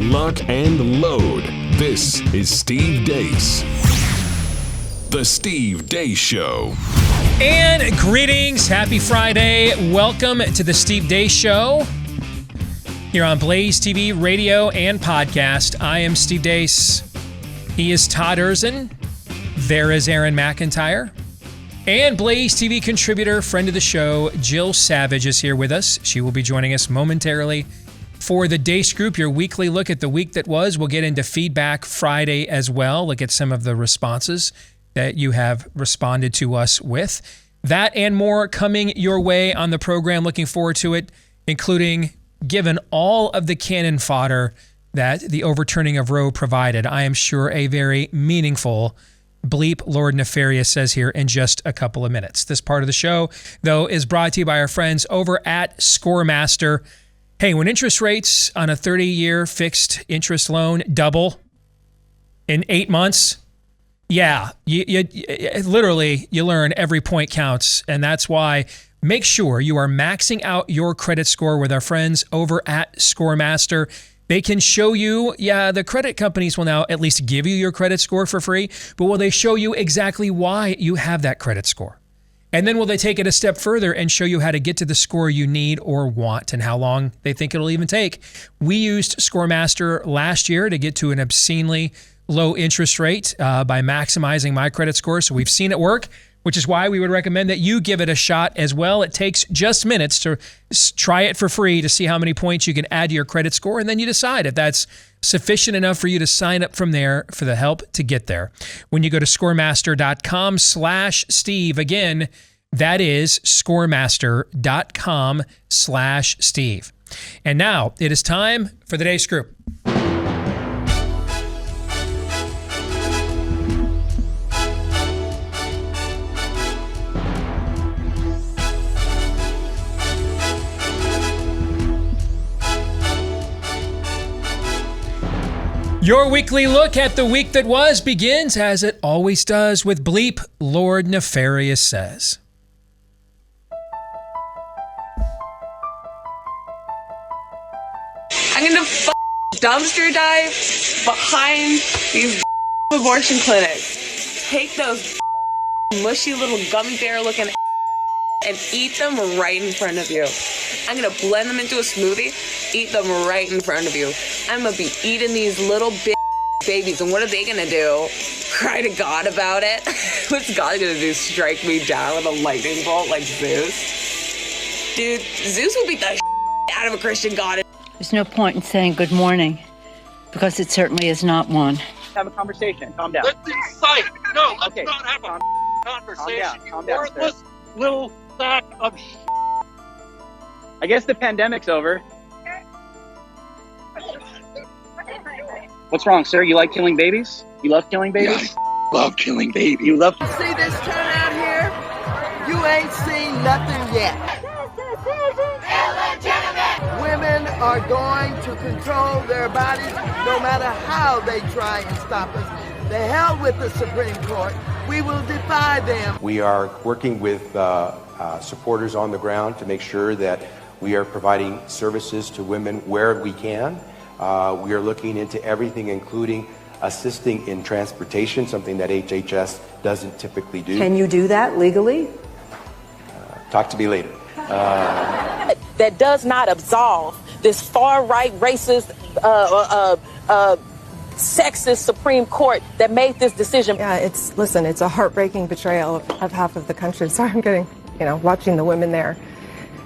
lock, and load. This is Steve Deace. The Steve Deace Show. And greetings. Happy Friday. Welcome to the Steve Deace Show. Here on BlazeTV, radio, and podcast. I am Steve Deace. He is Todd Erzin. There is Aaron McIntyre. And BlazeTV contributor, friend of the show, Jill Savage is here with us. She will be joining us momentarily for the Deace Group, your weekly look at the week that was. We'll get into Feedback Friday as well, look at some of the responses that you have responded to us with. That and more coming your way on the program. Looking forward to it, including, given all of the cannon fodder that the overturning of Roe provided, I am sure a very meaningful bleep Lord Nefarious says here in just a couple of minutes. This part of the show, though, is brought to you by our friends over at ScoreMaster. Hey, when interest rates on a 30-year fixed interest loan double in 8 months, yeah, you literally, you learn every point counts. And that's why make sure you are maxing out your credit score with our friends over at ScoreMaster. They can show you, the credit companies will now at least give you your credit score for free, but will they show you exactly why you have that credit score? And then will they take it a step further and show you how to get to the score you need or want and how long they think it'll even take? We used ScoreMaster last year to get to an obscenely low interest rate by maximizing my credit score. So we've seen it work, which is why we would recommend that you give it a shot as well. It takes just minutes to try it for free to see how many points you can add to your credit score, and then you decide if that's sufficient enough for you to sign up from there for the help to get there. When you go to scoremaster.com/Steve, again, that is scoremaster.com/Steve. And now it is time for the Deace Group. Your weekly look at the week that was begins, as it always does, with bleep Lord Nefarious says. I'm gonna dumpster dive behind these abortion clinics. Take those mushy little gummy bear looking and eat them right in front of you. I'm gonna blend them into a smoothie, eat them right in front of you. I'm gonna be eating these little babies, and what are they gonna do? Cry to God about it? What's God gonna do? Strike me down with a lightning bolt like Zeus? Dude, Zeus will beat the out of a Christian God. There's no point in saying good morning, because it certainly is not one. Have a conversation. Calm down. Let's incite. No, let's Okay. not have a conversation. Calm down, You worthless little sack of I guess the pandemic's over. What's wrong, sir? You like killing babies? You love killing babies? I love killing babies. You love... See this turnout here? You ain't seen nothing yet. Women are going to control their bodies no matter how they try and stop us. The hell with the Supreme Court. We will defy them. We are working with supporters on the ground to make sure that we are providing services to women where we can. We are looking into everything, including assisting in transportation, something that HHS doesn't typically do. Can you do that legally? Talk to me later. That does not absolve this far-right, racist, sexist Supreme Court that made this decision. Yeah, it's a heartbreaking betrayal of half of the country. Sorry, I'm getting, watching the women there.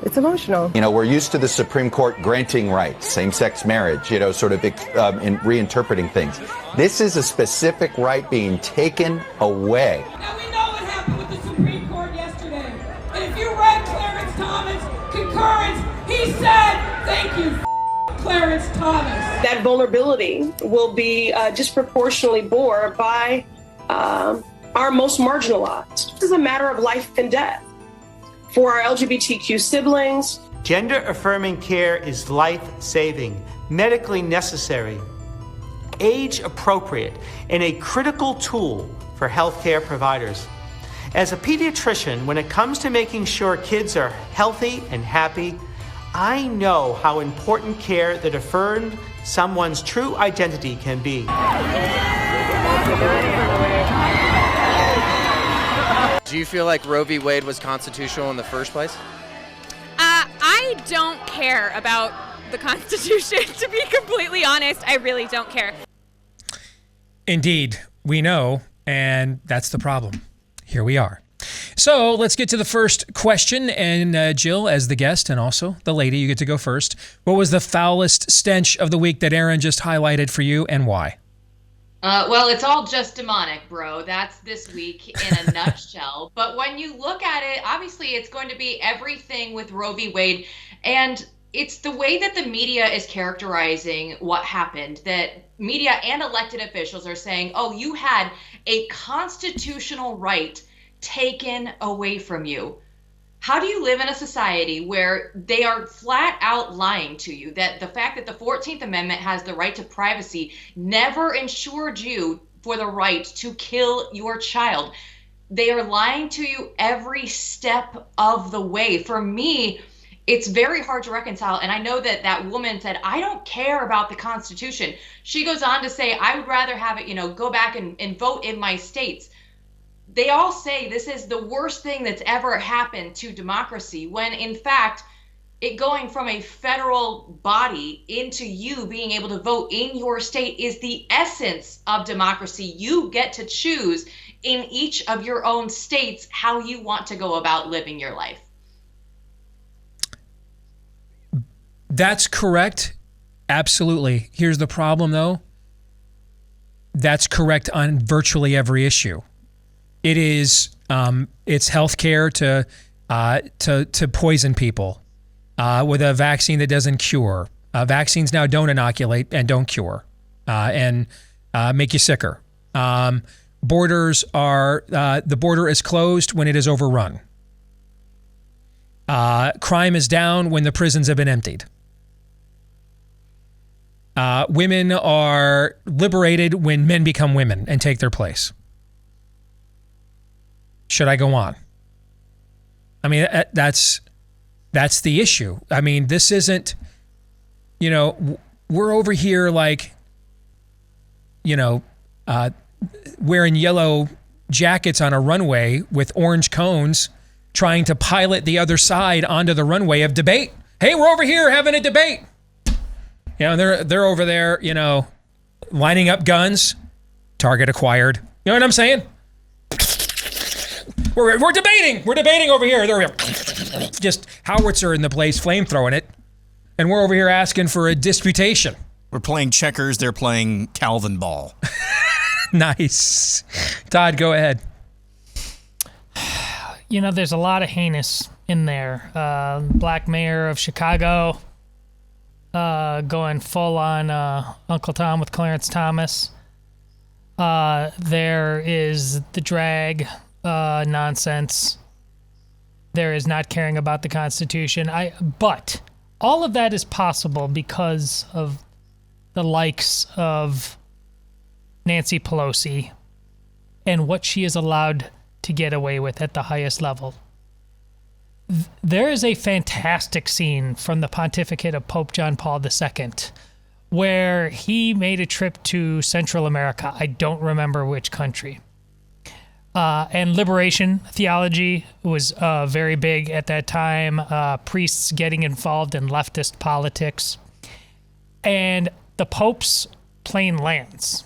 It's emotional. We're used to the Supreme Court granting rights, same-sex marriage, sort of in reinterpreting things. This is a specific right being taken away. Now we know what happened with the Supreme Court yesterday. And if you read Clarence Thomas' concurrence, he said, thank you, Clarence Thomas. That vulnerability will be disproportionately borne by our most marginalized. This is a matter of life and death for our LGBTQ siblings. Gender-affirming care is life-saving, medically necessary, age-appropriate, and a critical tool for healthcare providers. As a pediatrician, when it comes to making sure kids are healthy and happy, I know how important care that affirmed someone's true identity can be. Do you feel like Roe v. Wade was constitutional in the first place? I don't care about the Constitution, to be completely honest. I really don't care. Indeed, we know, and that's the problem. Here we are. So let's get to the first question. And Jill, as the guest and also the lady, you get to go first. What was the foulest stench of the week that Aaron just highlighted for you, and why? Well, it's all just demonic, bro. That's this week in a nutshell. But when you look at it, obviously it's going to be everything with Roe v. Wade. And it's the way that the media is characterizing what happened, that media and elected officials are saying, oh, you had a constitutional right taken away from you. How do you live in a society where they are flat out lying to you that the fact that the 14th Amendment has the right to privacy never ensured you for the right to kill your child? They are lying to you every step of the way. For me, it's very hard to reconcile. And I know that that woman said, I don't care about the Constitution. She goes on to say, I would rather have it, go back and vote in my states. They all say this is the worst thing that's ever happened to democracy, when in fact, it going from a federal body into you being able to vote in your state is the essence of democracy. You get to choose in each of your own states how you want to go about living your life. That's correct. Absolutely. Here's the problem, though. That's correct on virtually every issue. It is it's healthcare to poison people with a vaccine that doesn't cure. Vaccines now don't inoculate and don't cure and make you sicker. Borders are the border is closed when it is overrun. Crime is down when the prisons have been emptied. Women are liberated when men become women and take their place. Should I go on? I mean, that's the issue. I mean, this isn't, we're over here like, wearing yellow jackets on a runway with orange cones trying to pilot the other side onto the runway of debate. Hey, we're over here having a debate. They're over there, lining up guns. Target acquired. You know what I'm saying? We're debating. We're debating over here. They're just howitzer in the place, flamethrowing it. And we're over here asking for a disputation. We're playing checkers. They're playing Calvin ball. Nice. Todd, go ahead. There's a lot of heinous in there. Black mayor of Chicago going full on Uncle Tom with Clarence Thomas. There is the drag nonsense. There is not caring about the Constitution. But all of that is possible because of the likes of Nancy Pelosi and what she is allowed to get away with at the highest level. There is a fantastic scene from the pontificate of Pope John Paul II where he made a trip to Central America. I don't remember which country. And liberation theology was very big at that time. Priests getting involved in leftist politics. And the Pope's plane lands.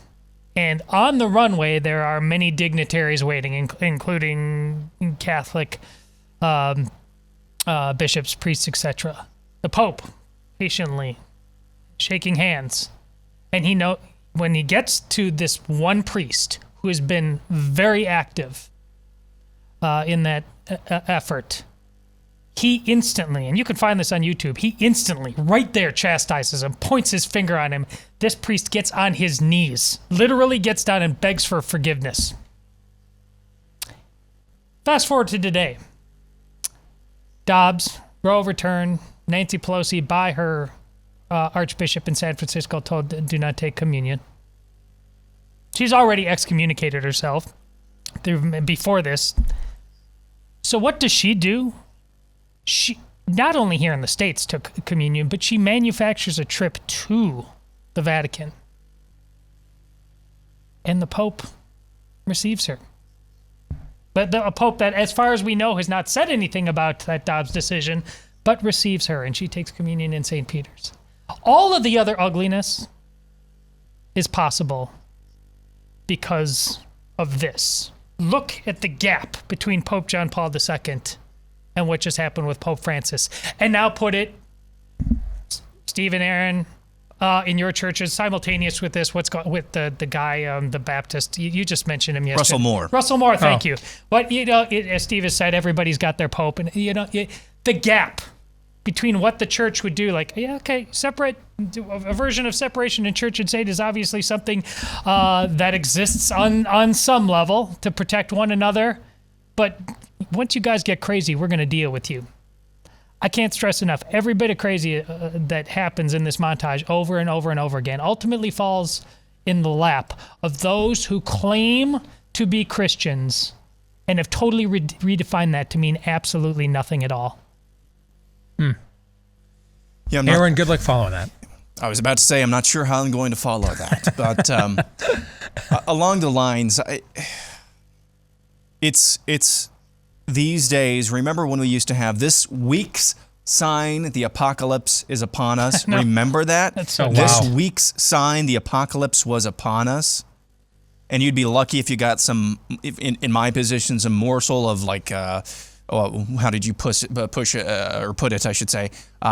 And on the runway, there are many dignitaries waiting, including Catholic bishops, priests, etc. The Pope patiently shaking hands. And when he gets to this one priest who has been very active in that effort, he instantly, and you can find this on YouTube, he instantly, right there, chastises him, points his finger on him. This priest gets on his knees, literally gets down and begs for forgiveness. Fast forward to today. Dobbs, Roe overturned, Nancy Pelosi by her archbishop in San Francisco told to do not take communion. She's already excommunicated herself before this. So what does she do? not only here in the States took communion, but she manufactures a trip to the Vatican. And the Pope receives her. But a Pope that, as far as we know, has not said anything about that Dobbs decision, but receives her, and she takes communion in St. Peter's. All of the other ugliness is possible because of this. Look at the gap between Pope John Paul II and what just happened with Pope Francis. And now put it, Steve and Aaron, in your churches, simultaneous with this, what's going with the guy, the Baptist, you just mentioned him yesterday. Russell Moore, thank you. But, as Steve has said, everybody's got their Pope. And, the gap between what the church would do, separate, a version of separation in church and state is obviously something that exists on some level to protect one another. But once you guys get crazy, we're going to deal with you. I can't stress enough, every bit of crazy that happens in this montage over and over and over again ultimately falls in the lap of those who claim to be Christians and have totally redefined that to mean absolutely nothing at all. Yeah, Aaron, good luck following that. I was about to say, I'm not sure how I'm going to follow that, but along the lines, it's these days. Remember when we used to have this week's sign, the apocalypse is upon us? No. Remember that? That's so This wow. week's sign, the apocalypse was upon us. And you'd be lucky if you got some, in my position, some morsel of how did you put it, I should say,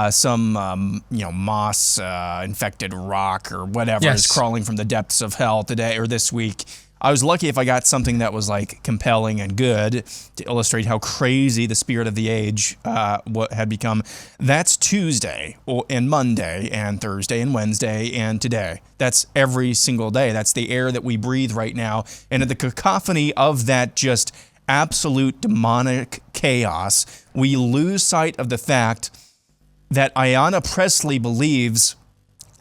some, moss infected rock or whatever is crawling from the depths of hell today or this week. I was lucky if I got something that was compelling and good to illustrate how crazy the spirit of the age had become. That's Tuesday and Monday and Thursday and Wednesday and today. That's every single day. That's the air that we breathe right now. And in the cacophony of that just absolute demonic chaos, we lose sight of the fact that Ayanna Pressley believes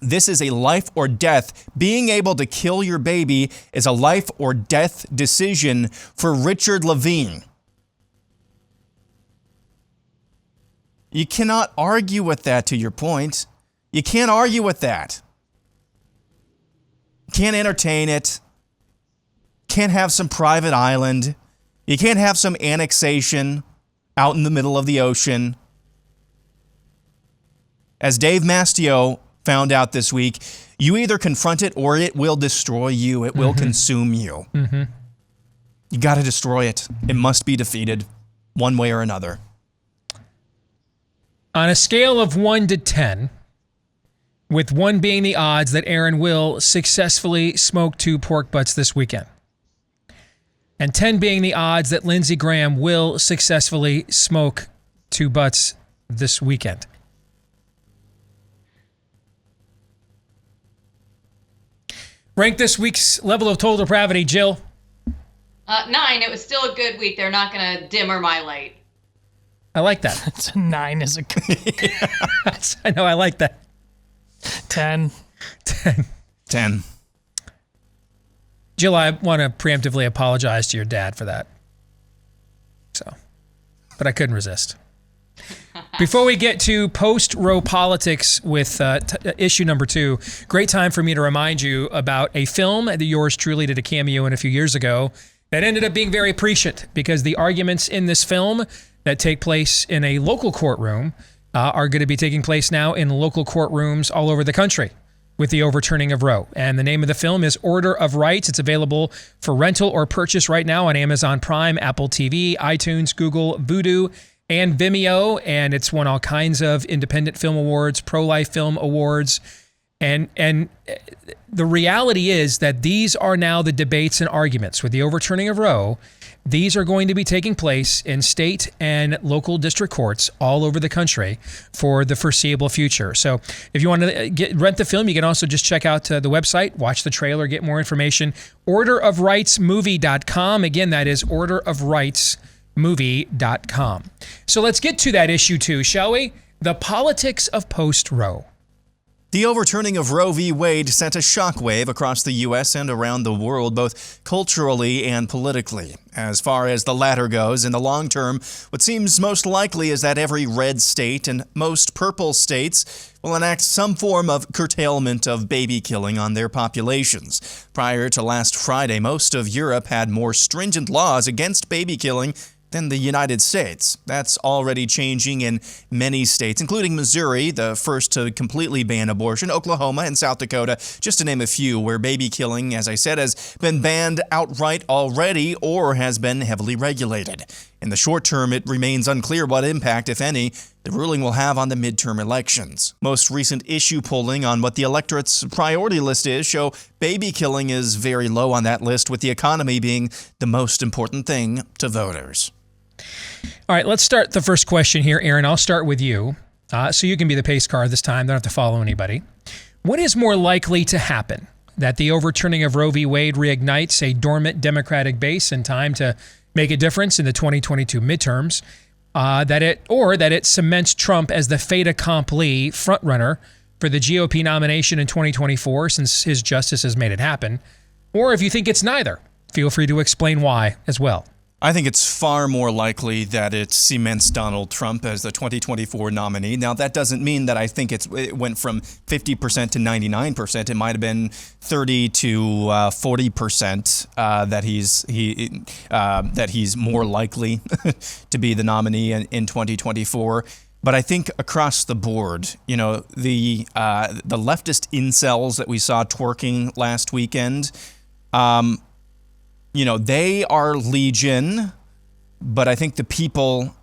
this is a life or death. Being able to kill your baby is a life or death decision for Richard Levine. You cannot argue with that, to your point. You can't argue with that. Can't entertain it. Can't have some private island. You can't have some annexation out in the middle of the ocean. As Dave Mastio found out this week, you either confront it or it will destroy you. It will consume you. Mm-hmm. You got to destroy it. It must be defeated one way or another. On a scale of 1 to 10, with 1 being the odds that Aaron will successfully smoke 2 pork butts this weekend, and 10 being the odds that Lindsey Graham will successfully smoke 2 butts this weekend. Rank this week's level of total depravity, Jill. 9. It was still a good week. They're not going to dimmer my light. I like that. It's a 9 is a good. I know, I like that. 10. 10. Jill, I want to preemptively apologize to your dad for that. But I couldn't resist. Before we get to post-Roe politics with issue number 2, great time for me to remind you about a film that yours truly did a cameo in a few years ago that ended up being very prescient because the arguments in this film that take place in a local courtroom are going to be taking place now in local courtrooms all over the country with the overturning of Roe. And the name of the film is Order of Rights. It's available for rental or purchase right now on Amazon Prime, Apple TV, iTunes, Google, Vudu, and Vimeo, and it's won all kinds of independent film awards, pro-life film awards, and the reality is that these are now the debates and arguments with the overturning of Roe. These are going to be taking place in state and local district courts all over the country for the foreseeable future. So if you want to rent the film, you can also just check out the website, watch the trailer, get more information. orderofrightsmovie.com. Again, that is orderofrightsmovie.com. So let's get to that issue 2, shall we? The politics of post-Roe. The overturning of Roe v. Wade sent a shockwave across the U.S. and around the world, both culturally and politically. As far as the latter goes, in the long term, what seems most likely is that every red state and most purple states will enact some form of curtailment of baby killing on their populations. Prior to last Friday, most of Europe had more stringent laws against baby killing than the United States. That's already changing in many states, including Missouri, the first to completely ban abortion, Oklahoma, and South Dakota, just to name a few, where baby killing, as I said, has been banned outright already or has been heavily regulated. In the short term, it remains unclear what impact, if any, the ruling will have on the midterm elections. Most recent issue polling on what the electorate's priority list is show baby killing is very low on that list, with the economy being the most important thing to voters. All right, let's start the first question here. Aaron, I'll start with you. So you can be the pace car this time. Don't have to follow anybody. What is more likely to happen? That the overturning of Roe v. Wade reignites a dormant Democratic base in time to make a difference in the 2022 midterms, that it cements Trump as the fait accompli frontrunner for the GOP nomination in 2024 since his justice has made it happen, or if you think it's neither, feel free to explain why as well. I think it's far more likely that it cements Donald Trump as the 2024 nominee. Now, that doesn't mean that I think it went from 50% to 99%. It might have been 30 to 40% that he's more likely to be the nominee in 2024. But I think across the board, the leftist incels that we saw twerking last weekend, they are legion, but I think the people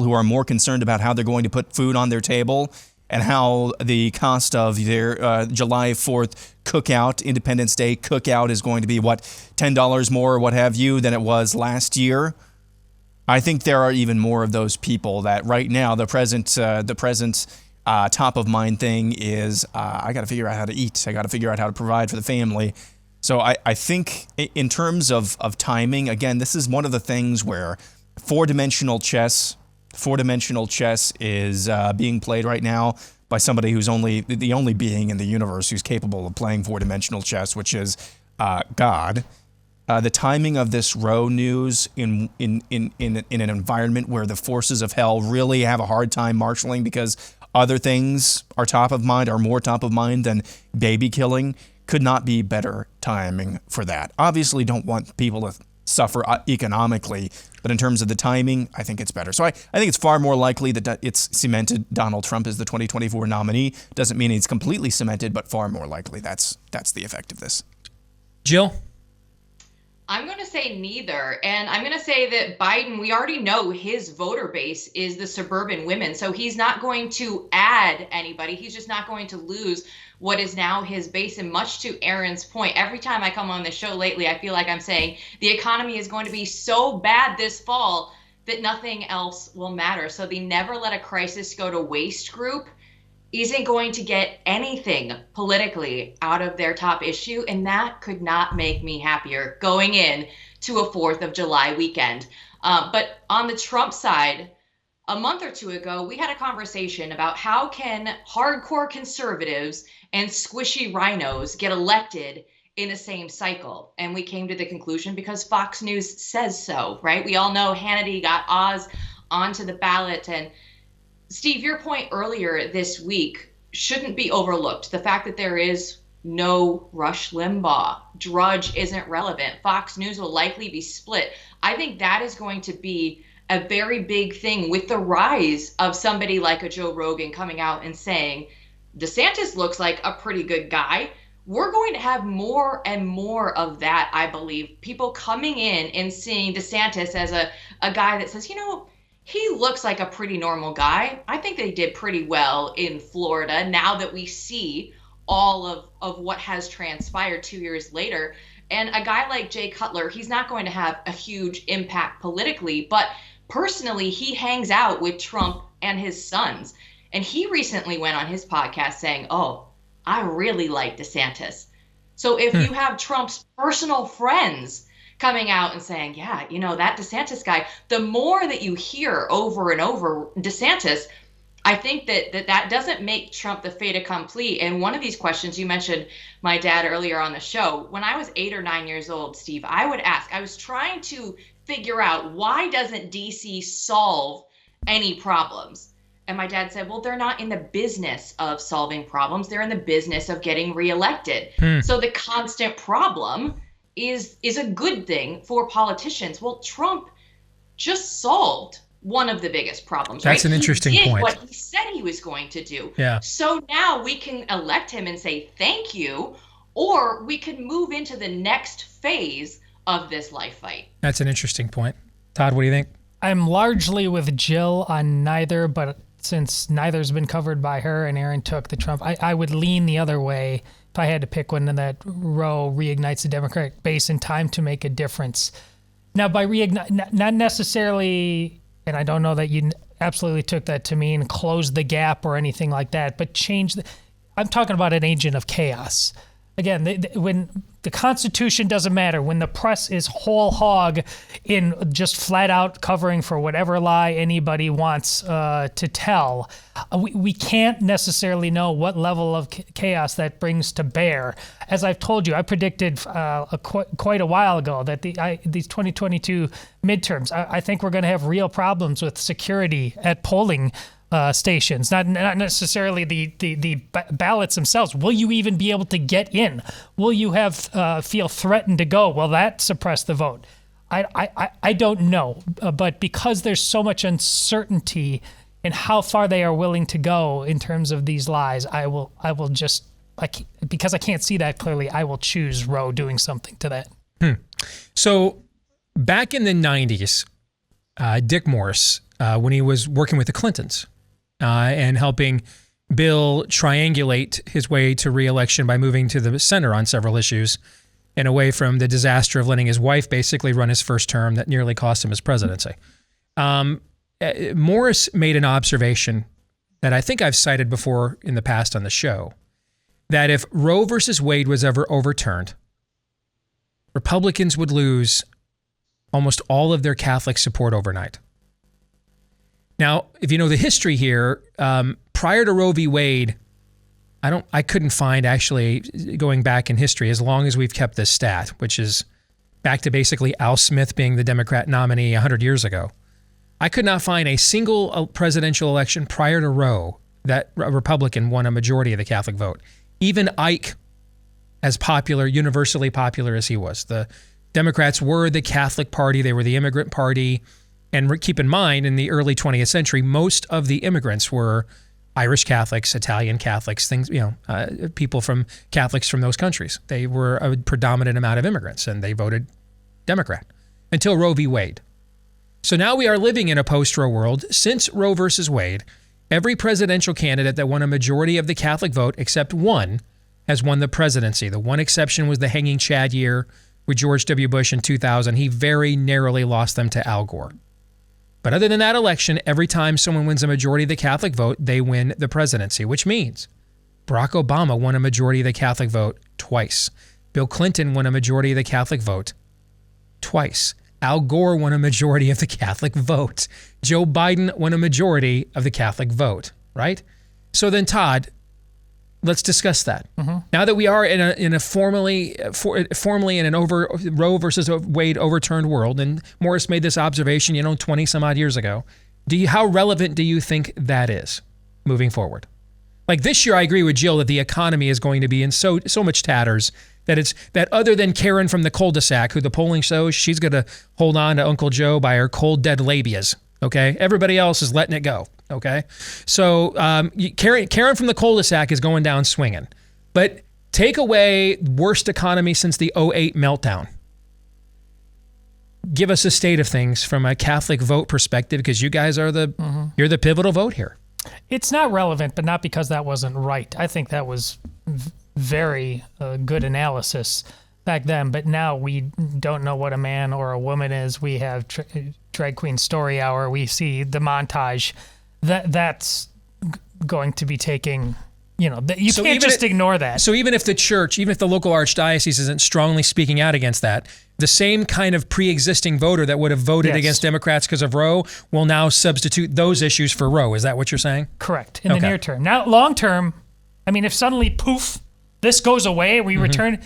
who are more concerned about how they're going to put food on their table and how the cost of their July 4th cookout, Independence Day cookout, is going to be, $10 more or what have you than it was last year. I think there are even more of those people that right now the present top of mind thing is I got to figure out how to eat. I got to figure out how to provide for the family. So I think in terms of timing, again, this is one of the things where four-dimensional chess is being played right now by somebody who's the only being in the universe who's capable of playing four-dimensional chess, which is God. The timing of this Roe news in an environment where the forces of hell really have a hard time marshaling because other things are more top of mind than baby killing, could not be better timing for that. Obviously, don't want people to suffer economically, but in terms of the timing, I think it's better. So I think it's far more likely that it's cemented Donald Trump as the 2024 nominee. Doesn't mean it's completely cemented, but far more likely that's the effect of this. Jill? I'm going to say neither. And I'm going to say that Biden, we already know his voter base is the suburban women. So he's not going to add anybody. He's just not going to lose what is now his base. And much to Aaron's point, every time I come on this show lately, I feel like I'm saying the economy is going to be so bad this fall that nothing else will matter. So the Never Let a Crisis Go to Waste group isn't going to get anything politically out of their top issue. And that could not make me happier going in to a 4th of July weekend. But on the Trump side, a month or two ago, we had a conversation about how can hardcore conservatives and squishy rhinos get elected in the same cycle. And we came to the conclusion because Fox News says so, right? We all know Hannity got Oz onto the ballot. And Steve, your point earlier this week shouldn't be overlooked. The fact that there is no Rush Limbaugh, Drudge isn't relevant, Fox News will likely be split. I think that is going to be a very big thing with the rise of somebody like a Joe Rogan coming out and saying, DeSantis looks like a pretty good guy. We're going to have more and more of that, I believe. People coming in and seeing DeSantis as a guy that says, he looks like a pretty normal guy. I think they did pretty well in Florida now that we see all of what has transpired 2 years later. And a guy like Jay Cutler, he's not going to have a huge impact politically, but personally, he hangs out with Trump and his sons. And he recently went on his podcast saying, I really like DeSantis. So if you have Trump's personal friends coming out and saying, that DeSantis guy, the more that you hear over and over DeSantis, I think that doesn't make Trump the fait accompli. And one of these questions, you mentioned my dad earlier on the show. When I was 8 or 9 years old, Steve, I would ask, I was trying to figure out, why doesn't DC solve any problems? And my dad said, well, they're not in the business of solving problems. They're in the business of getting reelected. So the constant problem is a good thing for politicians. Well, Trump just solved one of the biggest problems. That's right? an interesting he did point. What he said he was going to do. Yeah. So now we can elect him and say thank you, or we can move into the next phase of this life fight. That's an interesting point. Todd, what do you think? I'm largely with Jill on neither, but since neither's been covered by her and Aaron took the Trump, I would lean the other way if I had to pick one, and that Roe reignites the Democratic base in time to make a difference. Now, by reignite, not necessarily, and I don't know that you absolutely took that to mean close the gap or anything like that, but change I'm talking about an agent of chaos. Again, when the Constitution doesn't matter, when the press is whole hog in just flat out covering for whatever lie anybody wants to tell, we can't necessarily know what level of chaos that brings to bear. As I've told you, I predicted quite a while ago that these 2022 midterms, I think we're going to have real problems with security at polling stations, not necessarily the ballots themselves. Will you even be able to get in? Will you feel threatened to go? Will that suppress the vote? I don't know, but because there's so much uncertainty in how far they are willing to go in terms of these lies, I will just, because I can't see that clearly, I will choose Roe doing something to that. So back in the 90s, Dick Morris, when he was working with the Clintons, and helping Bill triangulate his way to re-election by moving to the center on several issues and away from the disaster of letting his wife basically run his first term that nearly cost him his presidency. Morris made an observation that I think I've cited before in the past on the show, that if Roe versus Wade was ever overturned, Republicans would lose almost all of their Catholic support overnight. Now, if you know the history here, prior to Roe v. Wade, I couldn't find, actually, going back in history, as long as we've kept this stat, which is back to basically Al Smith being the Democrat nominee 100 years ago. I could not find a single presidential election prior to Roe that a Republican won a majority of the Catholic vote. Even Ike, as popular, universally popular as he was. The Democrats were the Catholic Party. They were the immigrant party. And keep in mind, in the early 20th century, most of the immigrants were Irish Catholics, Italian Catholics, people from Catholics from those countries. They were a predominant amount of immigrants, and they voted Democrat until Roe v. Wade. So now we are living in a post-Roe world. Since Roe versus Wade, every presidential candidate that won a majority of the Catholic vote, except one, has won the presidency. The one exception was the hanging Chad year with George W. Bush in 2000. He very narrowly lost them to Al Gore. But other than that election, every time someone wins a majority of the Catholic vote, they win the presidency, which means Barack Obama won a majority of the Catholic vote twice. Bill Clinton won a majority of the Catholic vote twice. Al Gore won a majority of the Catholic vote. Joe Biden won a majority of the Catholic vote, right? So then, Todd, let's discuss that. Now that we are in a formally in an Roe versus Wade overturned world, and Morris made this observation, 20 some odd years ago, how relevant do you think that is moving forward? Like this year, I agree with Jill that the economy is going to be in so much tatters that other than Karen from the cul-de-sac, who the polling shows she's going to hold on to Uncle Joe by her cold dead labias. Okay, everybody else is letting it go. Okay, so Karen from the cul-de-sac is going down swinging. But take away worst economy since the 2008 meltdown. Give us a state of things from a Catholic vote perspective, because you guys are you're the pivotal vote here. It's not relevant, but not because that wasn't right. I think that was very good analysis back then, but now we don't know what a man or a woman is. We have Drag Queen Story Hour. We see the montage. That's going to be taking You can't just ignore that. So even if the church, even if the local archdiocese isn't strongly speaking out against that, the same kind of pre-existing voter that would have voted against Democrats because of Roe will now substitute those issues for Roe. Is that what you're saying? Correct. In the near term. Now, long term, I mean, if suddenly, poof, this goes away, we return...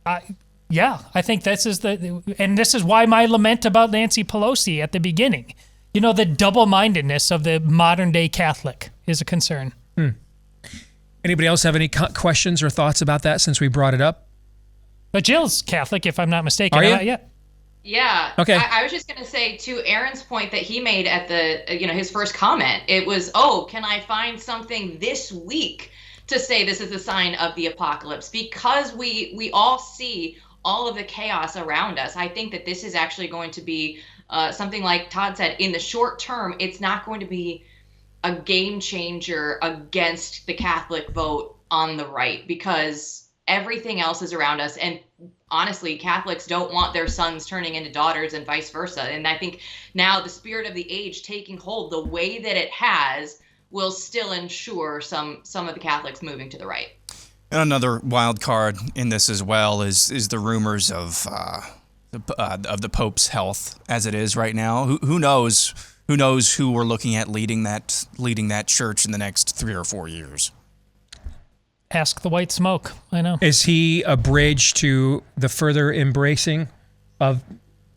I think this is why my lament about Nancy Pelosi at the beginning. The double-mindedness of the modern-day Catholic is a concern. Anybody else have any questions or thoughts about that since we brought it up? But Jill's Catholic, if I'm not mistaken. Are you? Yeah. Okay. I was just going to say, to Aaron's point that he made at the, his first comment, it was, can I find something this week to say this is a sign of the apocalypse? Because we all see all of the chaos around us. I think that this is actually going to be something like Todd said, in the short term, it's not going to be a game changer against the Catholic vote on the right, because everything else is around us. And honestly, Catholics don't want their sons turning into daughters and vice versa. And I think now the spirit of the age taking hold the way that it has will still ensure some of the Catholics moving to the right. And another wild card in this as well is the rumors of the Pope's health as it is right now. Who knows? Who knows who we're looking at leading that church in the next 3 or 4 years? Ask the white smoke. I know. Is he a bridge to the further embracing of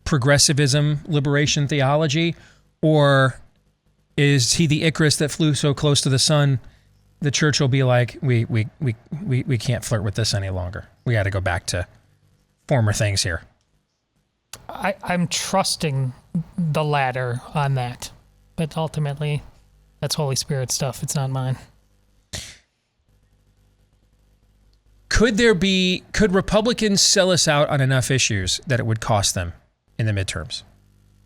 progressivism, liberation theology, or is he the Icarus that flew so close to the sun? The church will be like, we can't flirt with this any longer. We got to go back to former things here. I'm trusting the latter on that, but ultimately, that's Holy Spirit stuff. It's not mine. Could Republicans sell us out on enough issues that it would cost them in the midterms?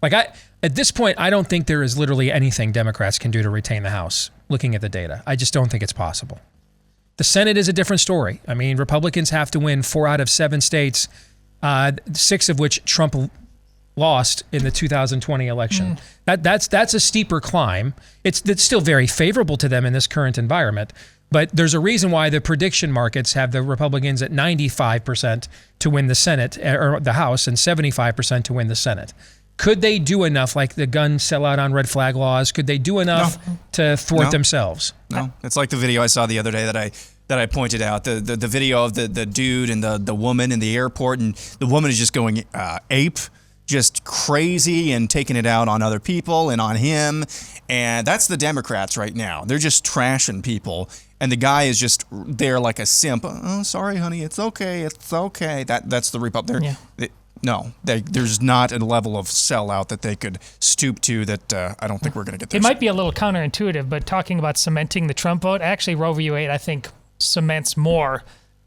At this point, I don't think there is literally anything Democrats can do to retain the House, looking at the data. I just don't think it's possible. The Senate is a different story. I mean, Republicans have to win 4 out of 7 states, 6 of which Trump lost in the 2020 election. That's a steeper climb. It's still very favorable to them in this current environment, but there's a reason why the prediction markets have the Republicans at 95% to win the Senate or the House and 75% to win the Senate. Could they do enough, like the gun sellout on red flag laws? Could they do enough to thwart themselves? No, it's like the video I saw the other day that I pointed out. The video of the dude and the woman in the airport, and the woman is just going ape, just crazy and taking it out on other people and on him. And that's the Democrats right now. They're just trashing people. And the guy is just there like a simp. Oh, sorry, honey. It's okay. It's okay. That's the Republican. No, there's not a level of sellout that they could stoop to that I don't think we're going to get there. It might be a little counterintuitive, but talking about cementing the Trump vote, actually Roe v. Wade, I think, cements more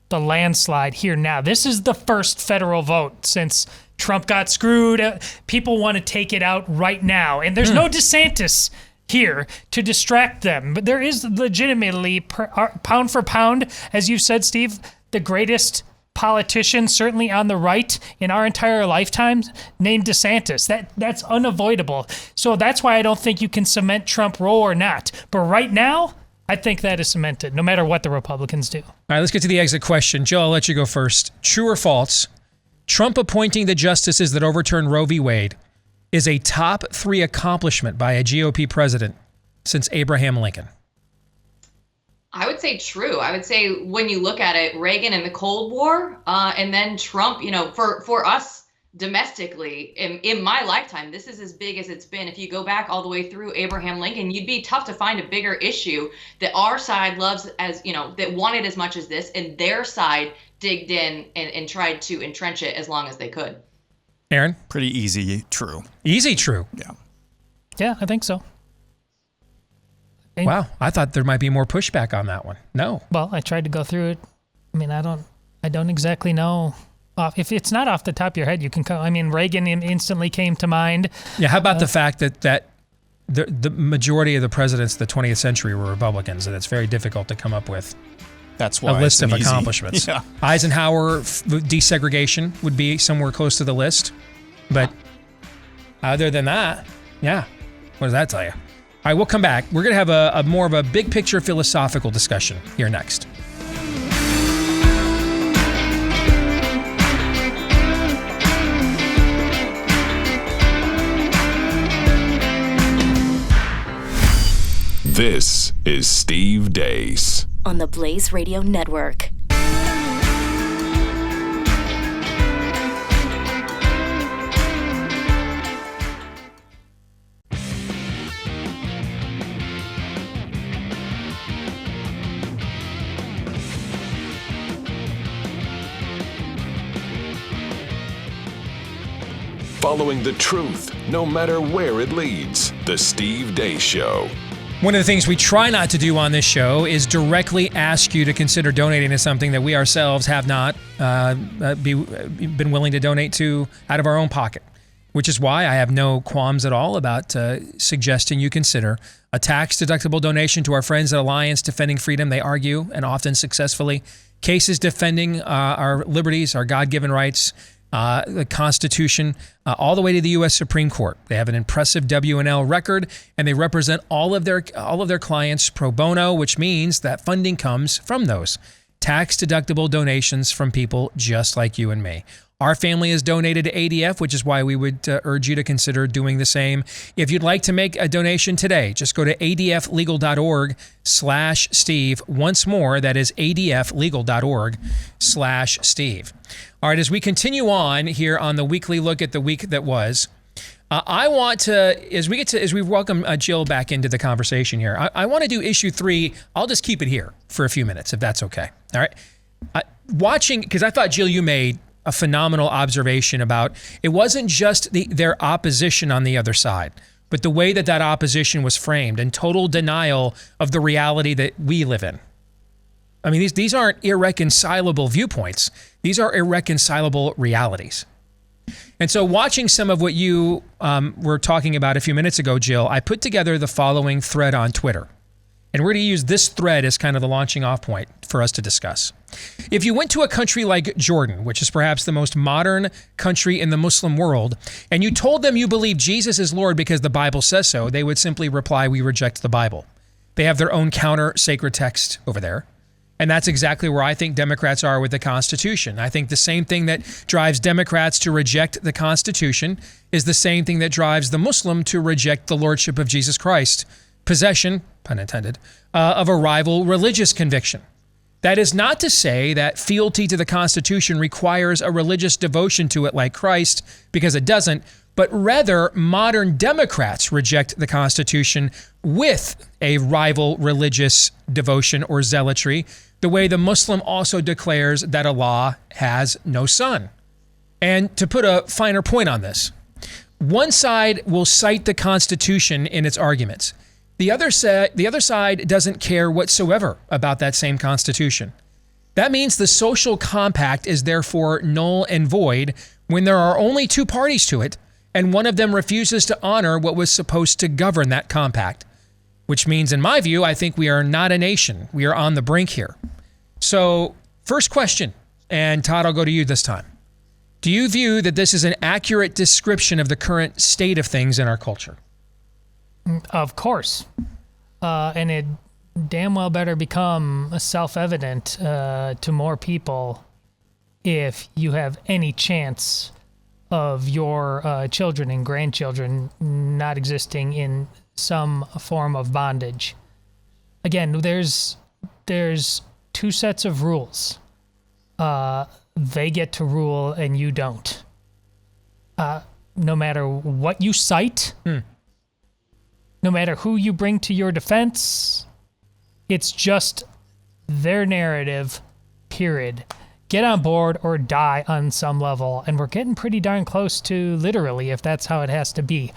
the landslide here now. This is the first federal vote since Trump got screwed. People want to take it out right now. And there's no DeSantis here to distract them. But there is legitimately, pound for pound, as you said, Steve, the greatest politician, certainly on the right, in our entire lifetimes, named DeSantis. That's unavoidable. So that's why I don't think you can cement Trump Roe or not. But right now, I think that is cemented, no matter what the Republicans do. All right, let's get to the exit question. Joe, I'll let you go first. True or false? Trump appointing the justices that overturned Roe v. Wade is a top 3 accomplishment by a GOP president since Abraham Lincoln. I would say true. I would say when you look at it, Reagan and the Cold War, and then Trump, for us domestically, in my lifetime, this is as big as it's been. If you go back all the way through Abraham Lincoln, you'd be tough to find a bigger issue that our side loves that wanted as much as this, and their side digged in and tried to entrench it as long as they could. Aaron? Pretty easy, true. Easy, true. Yeah, I think so. Wow, I thought there might be more pushback on that one. No. Well, I tried to go through it. I mean, I don't exactly know. If it's not off the top of your head, you can come. I mean, Reagan instantly came to mind. Yeah, how about the fact that the majority of the presidents of the 20th century were Republicans, and it's very difficult to come up with That's why a list of easy. accomplishments. Yeah. Eisenhower desegregation would be somewhere close to the list. But other than that, yeah. What does that tell you? right, we'll come back. We're going to have a more of a big picture philosophical discussion here next. This is Steve Deace on the Blaze Radio Network. Following the truth, no matter where it leads. The Steve Deace Show. One of the things we try not to do on this show is directly ask you to consider donating to something that we ourselves have not been willing to donate to out of our own pocket, which is why I have no qualms at all about suggesting you consider a tax-deductible donation to our friends at Alliance Defending Freedom. They argue, and often successfully, cases defending our liberties, our God-given rights, the Constitution, all the way to the U.S. Supreme Court. They have an impressive W&L record, and they represent all of their clients pro bono, which means that funding comes from those tax-deductible donations from people just like you and me. Our family has donated to ADF, which is why we would urge you to consider doing the same. If you'd like to make a donation today, just go to adflegal.org/Steve. Once more, that is adflegal.org/Steve. All right, as we continue on here on the weekly look at the week that was, I want to, as we welcome Jill back into the conversation here, I want to do issue 3. I'll just keep it here for a few minutes, if that's okay. All right. Watching, because I thought, Jill, you made a phenomenal observation about it wasn't just their opposition on the other side, but the way that opposition was framed and total denial of the reality that we live in. I mean, these aren't irreconcilable viewpoints. These are irreconcilable realities. And so watching some of what you were talking about a few minutes ago, Jill, I put together the following thread on Twitter. And we're going to use this thread as kind of the launching off point for us to discuss. If you went to a country like Jordan, which is perhaps the most modern country in the Muslim world, and you told them you believe Jesus is Lord because the Bible says so, they would simply reply, "We reject the Bible." They have their own counter sacred text over there. And that's exactly where I think Democrats are with the Constitution. I think the same thing that drives Democrats to reject the Constitution is the same thing that drives the Muslim to reject the Lordship of Jesus Christ. Possession, pun intended, of a rival religious conviction. That is not to say that fealty to the Constitution requires a religious devotion to it like Christ, because it doesn't, but rather modern Democrats reject the Constitution with a rival religious devotion or zealotry, the way the Muslim also declares that Allah has no son. And to put a finer point on this, one side will cite the Constitution in its arguments. The other side doesn't care whatsoever about that same Constitution. That means the social compact is therefore null and void when there are only two parties to it, and one of them refuses to honor what was supposed to govern that compact. Which means, in my view, I think we are not a nation. We are on the brink here. So, first question, and Todd, I'll go to you this time. Do you view that this is an accurate description of the current state of things in our culture? Of course. And it damn well better become self-evident to more people if you have any chance of your children and grandchildren not existing in some form of bondage. Again, there's two sets of rules. They get to rule and you don't. No matter what you cite, no matter who you bring to your defense, it's just their narrative, period. Get on board or die on some level. And we're getting pretty darn close to literally, if that's how it has to be.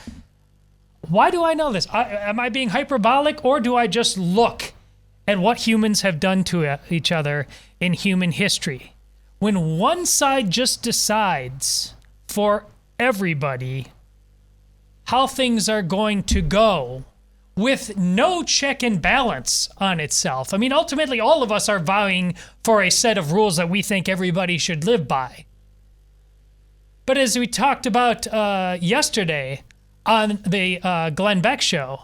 Why do I know this? Am I being hyperbolic, or do I just look at what humans have done to each other in human history? When one side just decides for everybody how things are going to go with no check and balance on itself. I mean, ultimately, all of us are vying for a set of rules that we think everybody should live by. But as we talked about yesterday on the Glenn Beck show,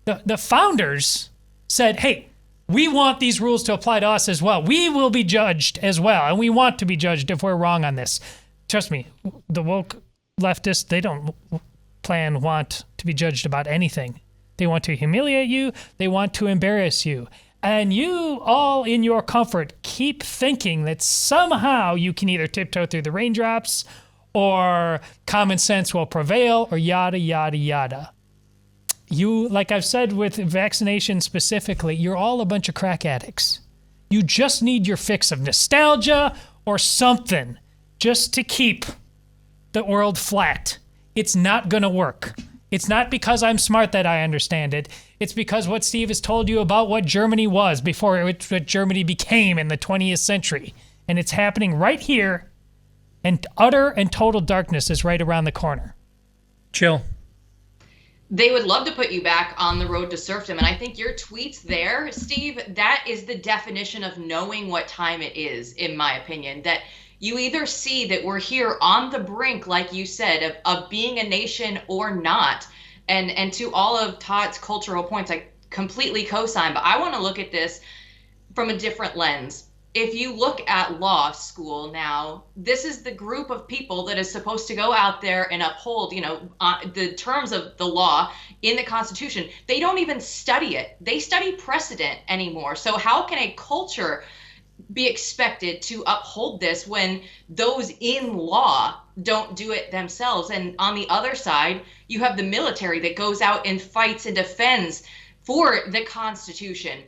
The founders said, hey, we want these rules to apply to us as well. We will be judged as well, and we want to be judged if we're wrong on this. Trust me, the woke leftists, they don't want to be judged about anything. They want to humiliate you. They want to embarrass you. And you all in your comfort keep thinking that somehow you can either tiptoe through the raindrops or common sense will prevail or yada, yada, yada. You, like I've said with vaccination specifically, you're all a bunch of crack addicts. You just need your fix of nostalgia or something just to keep the world flat. It's not going to work. It's not because I'm smart that I understand it. It's because what Steve has told you about what Germany was before what Germany became in the 20th century. And it's happening right here, and utter and total darkness is right around the corner. Chill. They would love to put you back on the road to serfdom. And I think your tweets there, Steve, that is the definition of knowing what time it is, in my opinion. That you either see that we're here on the brink, like you said, of being a nation or not. And to all of Todd's cultural points, I completely co-sign. But I want to look at this from a different lens. If you look at law school now, this is the group of people that is supposed to go out there and uphold, the terms of the law in the Constitution. They don't even study it. They study precedent anymore. So how can a culture be expected to uphold this when those in law don't do it themselves? And on the other side, you have the military that goes out and fights and defends for the Constitution.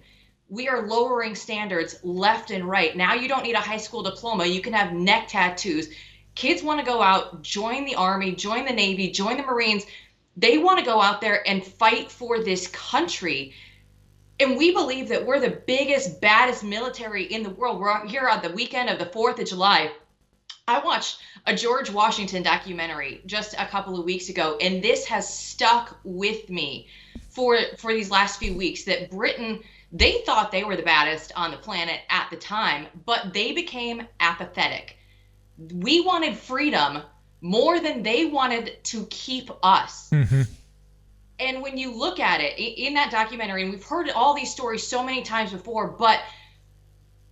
We are lowering standards left and right. Now you don't need a high school diploma. You can have neck tattoos. Kids want to go out, join the Army, join the Navy, join the Marines. They want to go out there and fight for this country. And we believe that we're the biggest, baddest military in the world. We're here on the weekend of the 4th of July. I watched a George Washington documentary just a couple of weeks ago, and this has stuck with me for these last few weeks, that Britain, they thought they were the baddest on the planet at the time, but they became apathetic. We wanted freedom more than they wanted to keep us. Mm-hmm. And when you look at it in that documentary, and we've heard all these stories so many times before, but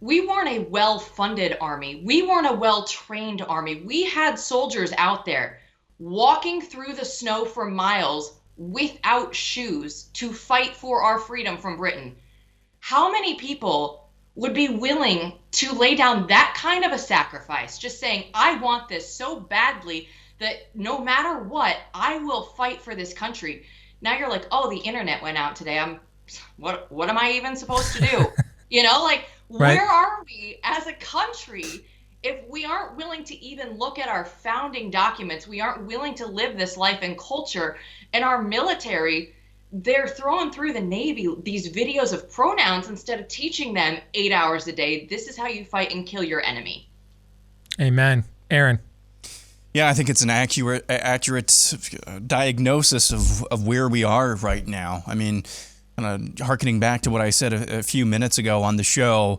we weren't a well-funded army. We weren't a well-trained army. We had soldiers out there walking through the snow for miles without shoes to fight for our freedom from Britain. How many people would be willing to lay down that kind of a sacrifice, just saying, I want this so badly that no matter what, I will fight for this country? Now you're like, oh, the internet went out today. What am I even supposed to do? Right. Where are we as a country if we aren't willing to even look at our founding documents? We aren't willing to live this life and culture. And our military, they're throwing through the Navy these videos of pronouns instead of teaching them 8 hours a day. This is how you fight and kill your enemy. Amen. Aaron. Yeah, I think it's an accurate diagnosis of where we are right now. I mean, kind of harkening back to what I said a few minutes ago on the show,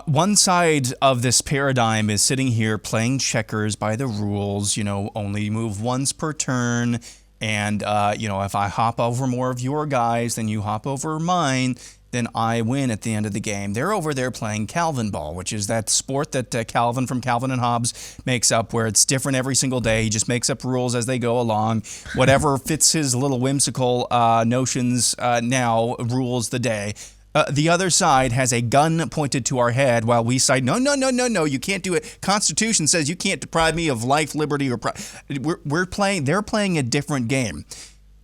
one side of this paradigm is sitting here playing checkers by the rules, only move once per turn. And, if I hop over more of your guys than you hop over mine, then I win at the end of the game. They're over there playing Calvin ball, which is that sport that Calvin from Calvin and Hobbes makes up, where it's different every single day. He just makes up rules as they go along. Whatever fits his little whimsical notions now rules the day. The other side has a gun pointed to our head while we say, no, you can't do it. Constitution says you can't deprive me of life, liberty, or they're playing a different game.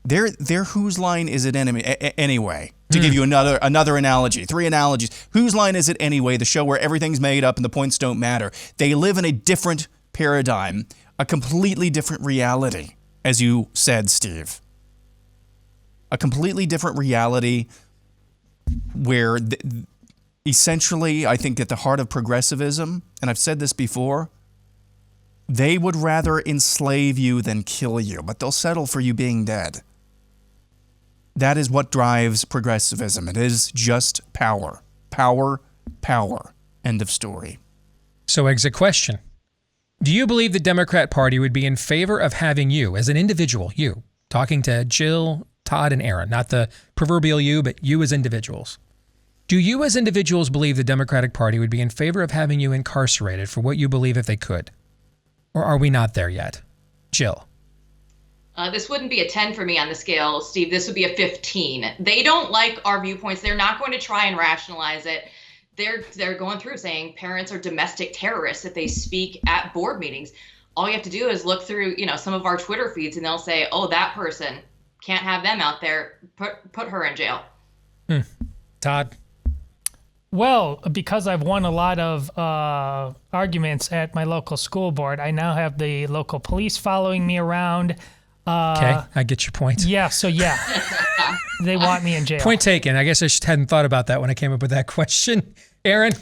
They're whose line is it anyway? To give you another analogy, 3 analogies. Whose line is it anyway? The show where everything's made up and the points don't matter. They live in a different paradigm, a completely different reality, as you said, Steve. A completely different reality where essentially, I think at the heart of progressivism, and I've said this before, they would rather enslave you than kill you, but they'll settle for you being dead. That is what drives progressivism. It is just power. Power, power. End of story. So exit question. Do you believe the Democrat Party would be in favor of having you, as an individual, you, talking to Jill, Todd and Aaron, not the proverbial you, but you as individuals. Do you as individuals believe the Democratic Party would be in favor of having you incarcerated for what you believe if they could? Or are we not there yet? Jill. This wouldn't be a 10 for me on the scale, Steve. This would be a 15. They don't like our viewpoints. They're not going to try and rationalize it. They're going through saying parents are domestic terrorists if they speak at board meetings. All you have to do is look through, some of our Twitter feeds, and they'll say, "Oh, that person, can't have them out there. Put her in jail." Todd. Well, because I've won a lot of arguments at my local school board, I now have the local police following me around. Okay, I get your point. Yeah, they want me in jail. Point taken. I guess I hadn't thought about that when I came up with that question. Aaron,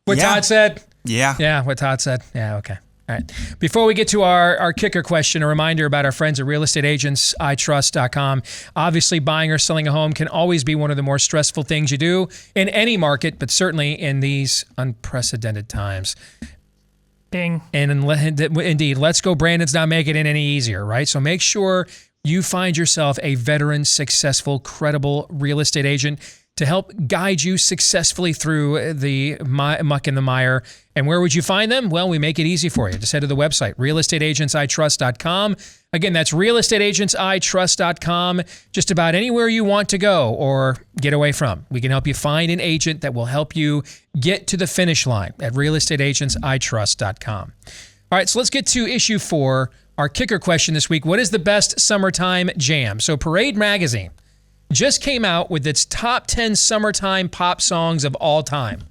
Todd said? Yeah. Yeah, what Todd said. Yeah, okay. All right. Before we get to our kicker question, a reminder about our friends at realestateagentsitrust.com. Obviously, buying or selling a home can always be one of the more stressful things you do in any market, but certainly in these unprecedented times. Ding. And indeed, Let's Go Brandon's not making it any easier, right? So make sure you find yourself a veteran, successful, credible real estate agent to help guide you successfully through the muck and the mire. And where would you find them? Well, we make it easy for you. Just head to the website, realestateagentsitrust.com. Again, that's realestateagentsitrust.com. Just about anywhere you want to go or get away from. We can help you find an agent that will help you get to the finish line at realestateagentsitrust.com. All right, so let's get to issue 4, our kicker question this week. What is the best summertime jam? So Parade Magazine just came out with its top 10 summertime pop songs of all time.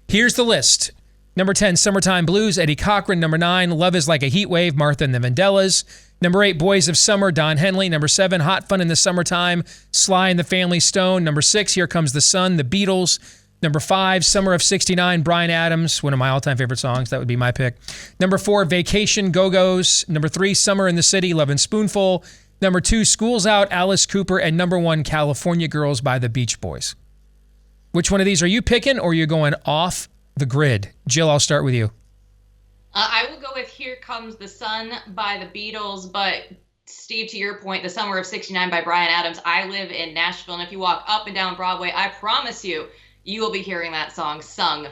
Here's the list. Number 10, Summertime Blues, Eddie Cochran. Number 9, Love is Like a Heat Wave, Martha and the Vandellas. Number 8, Boys of Summer, Don Henley. Number 7, Hot Fun in the Summertime, Sly and the Family Stone. Number 6, Here Comes the Sun, The Beatles. Number 5, Summer of '69, Bryan Adams, one of my all-time favorite songs. That would be my pick. Number 4, Vacation, Go-Go's. Number 3, Summer in the City, Lovin' Spoonful. Number 2, School's Out, Alice Cooper. And number 1, California Girls by the Beach Boys. Which one of these are you picking, or are you going off the grid? Jill, I'll start with you. I will go with Here Comes the Sun by the Beatles, but Steve, to your point, the Summer of '69 by Bryan Adams. I live in Nashville, and if you walk up and down Broadway, I promise you, you will be hearing that song sung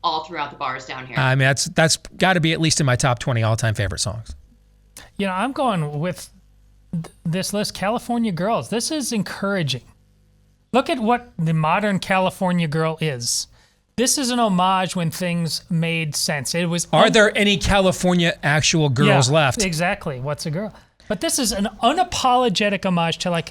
all throughout the bars down here. I mean, that's got to be at least in my top 20 all-time favorite songs. I'm going with this list, California Girls. This is encouraging. Look at what the modern California girl is. This is an homage when things made sense. It was. Are there any California actual girls left? Exactly. What's a girl? But this is an unapologetic homage to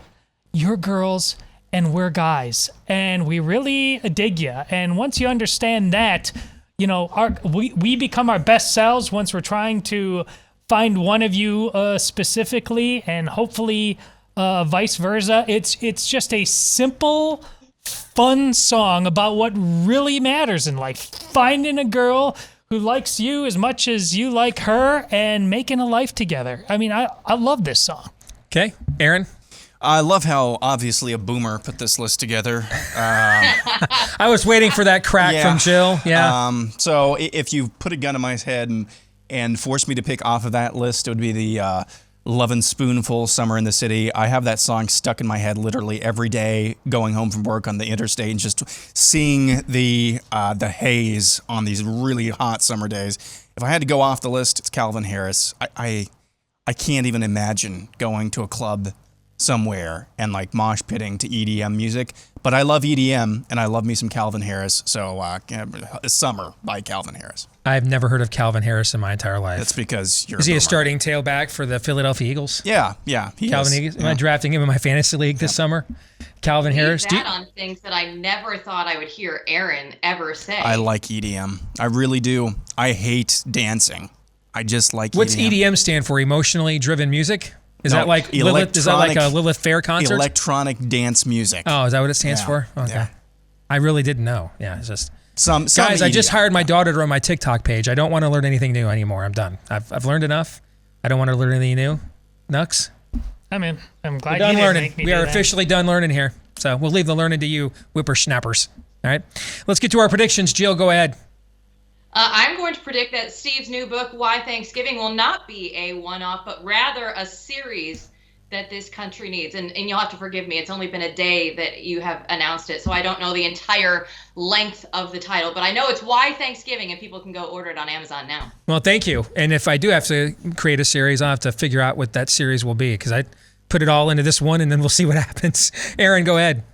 you're girls and we're guys, and we really dig you. And once you understand that, we become our best selves once we're trying to find one of you specifically, and hopefully vice versa. It's just a simple, fun song about what really matters in life. Finding a girl who likes you as much as you like her and making a life together. I mean, I love this song. Okay. Aaron? I love how obviously a boomer put this list together. I was waiting for that crack from Jill. Yeah. So if you put a gun in my head and forced me to pick off of that list, it would be the Lovin' Spoonful, Summer in the City. I have that song stuck in my head literally every day going home from work on the interstate and just seeing the haze on these really hot summer days. If I had to go off the list, it's Calvin Harris. I can't even imagine going to a club somewhere and mosh pitting to EDM music, but I love EDM and I love me some Calvin Harris. So Summer by Calvin Harris. I've never heard of Calvin Harris in my entire life. That's because you're. Is he a starting tailback for the Philadelphia Eagles? Yeah, he Calvin is. Eagles. Am I drafting him in my fantasy league this summer? Calvin Harris. That on things that I never thought I would hear Aaron ever say. I like EDM. I really do. I hate dancing. I just like. What's EDM. EDM stand for? Emotionally driven music. Is that like Lilith? Is that like a Lilith Fair concert? Electronic dance music. Oh, is that what it stands for? Okay. Yeah. I really didn't know. Yeah, it's just some guys. I just hired my daughter to run my TikTok page. I don't want to learn anything new anymore. I'm done. I've learned enough. I don't want to learn anything new. Nux? I'm glad we're done learning. We are officially done learning here. So we'll leave the learning to you, whippersnappers. All right. Let's get to our predictions. Jill, go ahead. I'm going to predict that Steve's new book, Why Thanksgiving, will not be a one-off, but rather a series that this country needs. And you'll have to forgive me. It's only been a day that you have announced it, so I don't know the entire length of the title, but I know it's Why Thanksgiving, and people can go order it on Amazon now. Well, thank you. And if I do have to create a series, I'll have to figure out what that series will be, because I put it all into this one, and then we'll see what happens. Aaron, go ahead.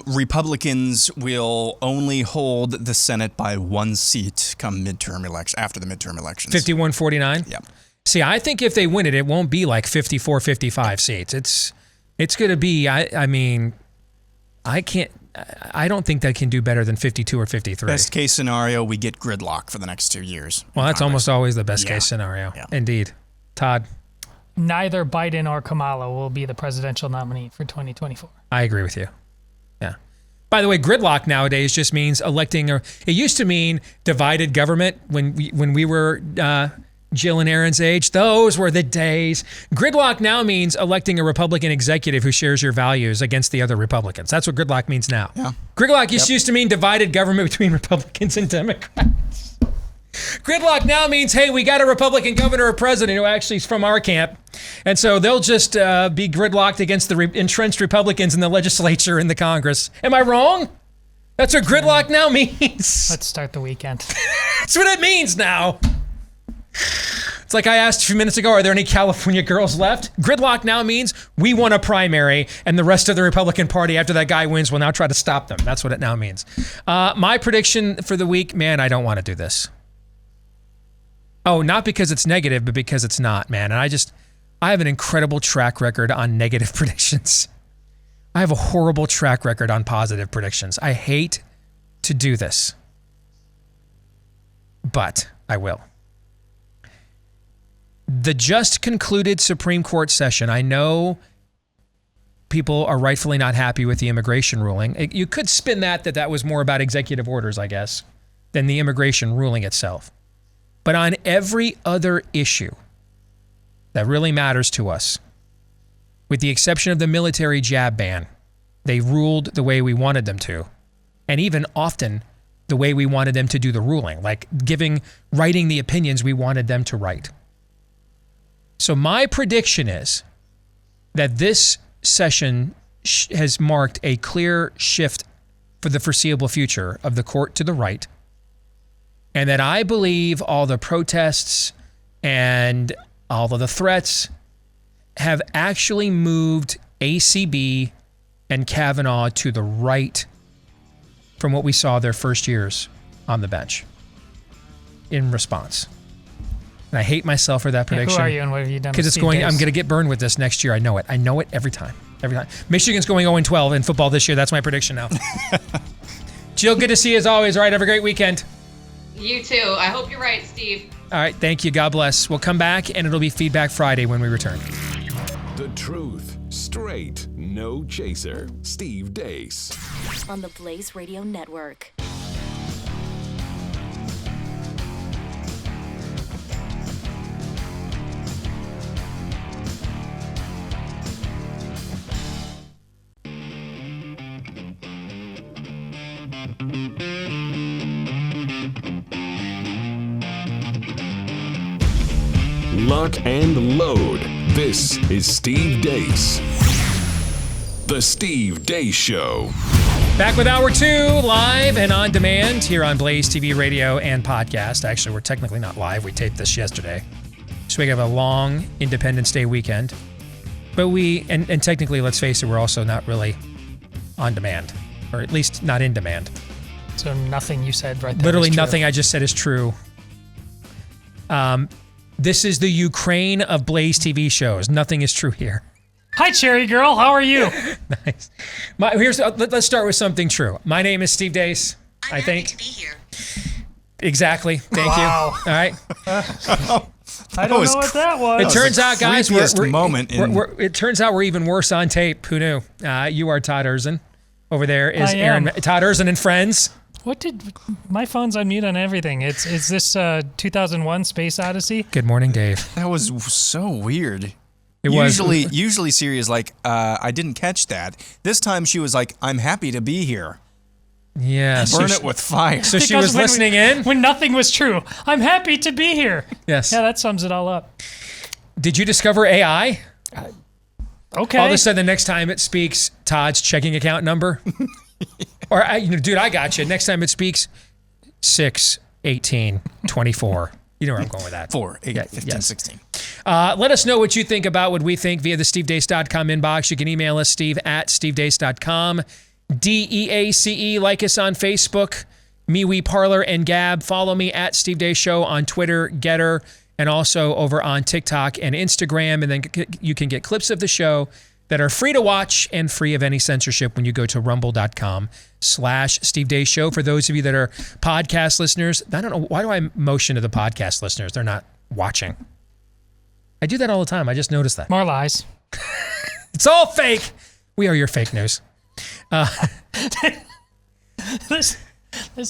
Republicans will only hold the Senate by 1 seat come midterm election, after the midterm elections. 51-49? Yeah. See, I think if they win it, it won't be like 54, 55 seats. It's going to be, I mean, I don't think they can do better than 52 or 53. Best case scenario, we get gridlock for the next 2 years. Well, that's almost always the best case scenario. Yeah. Indeed. Todd? Neither Biden or Kamala will be the presidential nominee for 2024. I agree with you. Yeah. By the way, gridlock nowadays just means electing, or it used to mean divided government when we were Jill and Aaron's age. Those were the days. Gridlock now means electing a Republican executive who shares your values against the other Republicans. That's what gridlock means now. Yeah. Gridlock used to mean divided government between Republicans and Democrats. Gridlock now means, hey, we got a Republican governor or president who actually is from our camp. And so they'll just be gridlocked against the entrenched Republicans in the legislature and the Congress. Am I wrong? That's what gridlock now means. Let's start the weekend. That's what it means now. It's like I asked a few minutes ago, are there any California girls left? Gridlock now means we won a primary, and the rest of the Republican Party, after that guy wins, will now try to stop them. That's what it now means. My prediction for the week, man, I don't want to do this. Oh, not because it's negative, but because it's not, man. And I have an incredible track record on negative predictions. I have a horrible track record on positive predictions. I hate to do this, but I will. The just concluded Supreme Court session, I know people are rightfully not happy with the immigration ruling. You could spin that was more about executive orders, I guess, than the immigration ruling itself. But on every other issue that really matters to us, with the exception of the military jab ban, they ruled the way we wanted them to, and even often the way we wanted them to do the ruling, like writing the opinions we wanted them to write. So my prediction is that this session has marked a clear shift for the foreseeable future of the court to the right, and that I believe all the protests and all of the threats have actually moved ACB and Kavanaugh to the right from what we saw their first years on the bench in response. And I hate myself for that prediction. Who are you and what have you done? Because I'm going to get burned with this next year. I know it. I know it every time. Every time. Michigan's going 0-12 in football this year. That's my prediction now. Jill, good to see you as always. All right, have a great weekend. You too. I hope you're right, Steve. All right, thank you. God bless. We'll come back, and it'll be Feedback Friday when we return. The truth, straight, no chaser. Steve Deace. On the Blaze Radio Network. Lock and load. This is Steve Deace. The Steve Deace Show. Back with Hour 2, live and on demand here on Blaze TV radio and podcast. Actually, we're technically not live. We taped this yesterday. So we have a long Independence Day weekend. But and technically, let's face it, we're also not really on demand. Or at least not in demand. So nothing you said right there Literally is true. Nothing I just said is true. This is the Ukraine of Blaze TV shows. Nothing is true here. Hi, Cherry Girl. How are you? Nice. Let's start with something true. My name is Steve Deace. I think. To be here. Exactly. Thank you. All right. I don't know what that was. It turns out, guys, it turns out we're even worse on tape. Who knew? You are Todd Erzin. Over there is Aaron. Todd Erzin and friends. What did my phone's on mute on everything? Is this 2001 Space Odyssey? Good morning, Dave. That was so weird. Usually Siri is like, I didn't catch that. This time she was like, I'm happy to be here. Yeah. Burn it with fire. So she was listening in? When nothing was true. I'm happy to be here. Yes. Yeah, that sums it all up. Did you discover AI? Okay. All of a sudden, the next time it speaks Todd's checking account number, or dude, I got you. Next time it speaks 6/18/24. You know where I'm going with that. 4/8/15/16. Let us know what you think about what we think via the stevedeace.com inbox. You can email us, steve@stevedeace.com. DEACE. Like us on Facebook, MeWe, Parler, and Gab. Follow me at Steve Deace Show on Twitter, Getter, and also over on TikTok and Instagram. And then you can get clips of the show that are free to watch and free of any censorship when you go to rumble.com/Steve Deace Show. For those of you that are podcast listeners, I don't know, why do I motion to the podcast listeners? They're not watching. I do that all the time. I just noticed that. More lies. It's all fake. We are your fake news. This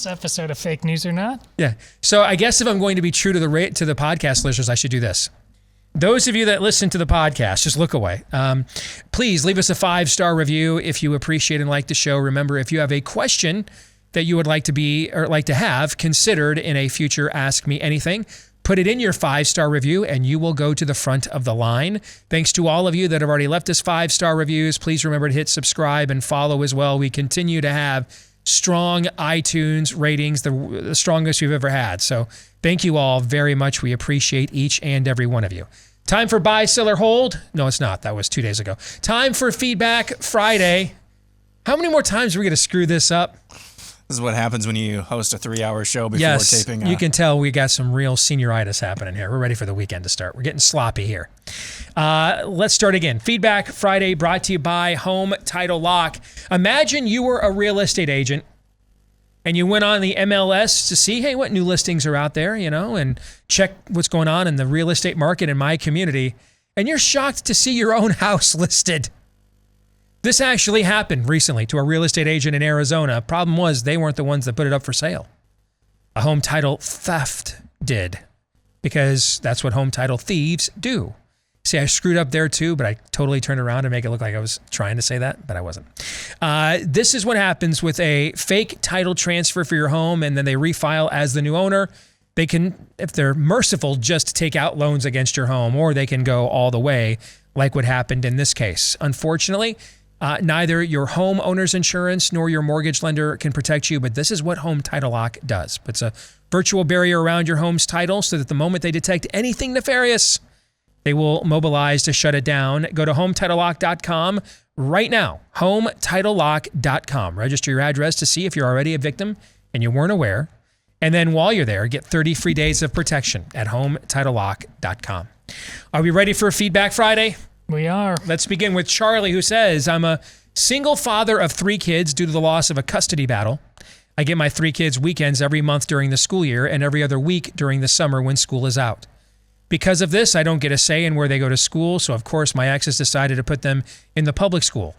episode of Fake News or Not? Yeah. So I guess if I'm going to be true to the podcast listeners, I should do this. Those of you that listen to the podcast, just look away. Please leave us a 5-star review if you appreciate and like the show. Remember, if you have a question that you would like to have considered in a future Ask Me Anything, put it in your 5-star review and you will go to the front of the line. Thanks to all of you that have already left us 5-star reviews. Please remember to hit subscribe and follow as well. We continue to have strong iTunes ratings, the strongest we've ever had. So thank you all very much. We appreciate each and every one of you. Time for Buy, Sell, or Hold. No, it's not. That was 2 days ago. Time for Feedback Friday. How many more times are we going to screw this up? This is what happens when you host a 3-hour show before taping. You can tell we got some real senioritis happening here. We're ready for the weekend to start. We're getting sloppy here. Let's start again. Feedback Friday brought to you by Home Title Lock. Imagine you were a real estate agent and you went on the MLS to see, hey, what new listings are out there, and check what's going on in the real estate market in my community. And you're shocked to see your own house listed. This actually happened recently to a real estate agent in Arizona. Problem was, they weren't the ones that put it up for sale. A home title theft did, because that's what home title thieves do. See, I screwed up there too, but I totally turned around to make it look like I was trying to say that, but I wasn't. This is what happens with a fake title transfer for your home, and then they refile as the new owner. They can, if they're merciful, just take out loans against your home, or they can go all the way, like what happened in this case. Unfortunately, neither your homeowner's insurance nor your mortgage lender can protect you, but this is what Home Title Lock does. It's a virtual barrier around your home's title so that the moment they detect anything nefarious, they will mobilize to shut it down. Go to HomeTitleLock.com right now, HomeTitleLock.com. Register your address to see if you're already a victim and you weren't aware. And then while you're there, get 30 free days of protection at HomeTitleLock.com. Are we ready for Feedback Friday? We are. Let's begin with Charlie, who says, I'm a single father of 3 kids due to the loss of a custody battle. I get my 3 kids weekends every month during the school year and every other week during the summer when school is out. Because of this, I don't get a say in where they go to school, so of course my ex has decided to put them in the public school,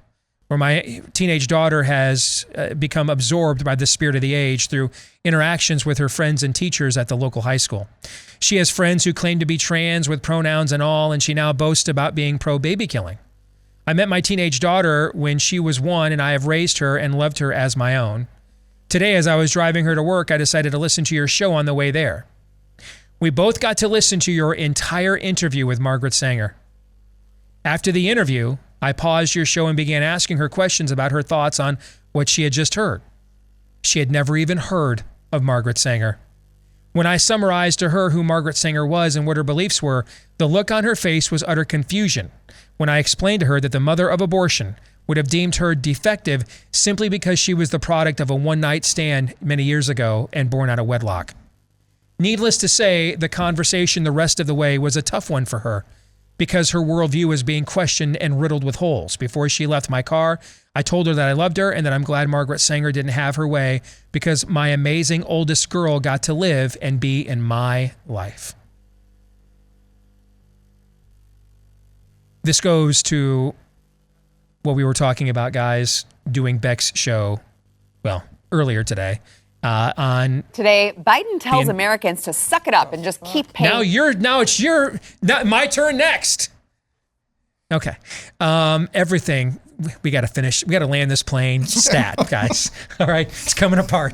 where my teenage daughter has become absorbed by the spirit of the age through interactions with her friends and teachers at the local high school. She has friends who claim to be trans with pronouns and all, and she now boasts about being pro-baby killing. I met my teenage daughter when she was 1, and I have raised her and loved her as my own. Today, as I was driving her to work, I decided to listen to your show on the way there. We both got to listen to your entire interview with Margaret Sanger. After the interview, I paused your show and began asking her questions about her thoughts on what she had just heard. She had never even heard of Margaret Sanger. When I summarized to her who Margaret Sanger was and what her beliefs were, the look on her face was utter confusion when I explained to her that the mother of abortion would have deemed her defective simply because she was the product of a one-night stand many years ago and born out of wedlock. Needless to say, the conversation the rest of the way was a tough one for her because her worldview was being questioned and riddled with holes. Before she left my car, I told her that I loved her and that I'm glad Margaret Sanger didn't have her way because my amazing oldest girl got to live and be in my life. This goes to what we were talking about, guys, doing Beck's show, earlier today. Today, Biden tells Americans to suck it up and just keep paying. Now it's my turn next. Okay. Everything. We got to finish. We got to land this plane stat, guys. All right. It's coming apart.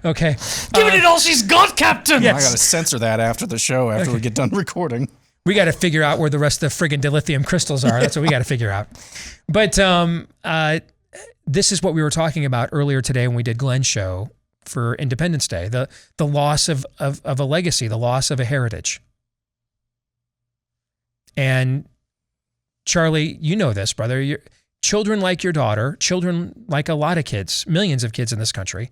Okay. Giving it all she's got, Captain. Yes. I got to censor that after the show, after we get done recording. We got to figure out where the rest of the friggin' dilithium crystals are. That's what we got to figure out. But this is what we were talking about earlier today when we did Glenn's show for Independence Day, the loss of a legacy, the loss of a heritage. And Charlie, you know this, brother. Children like your daughter, children like a lot of kids, millions of kids in this country,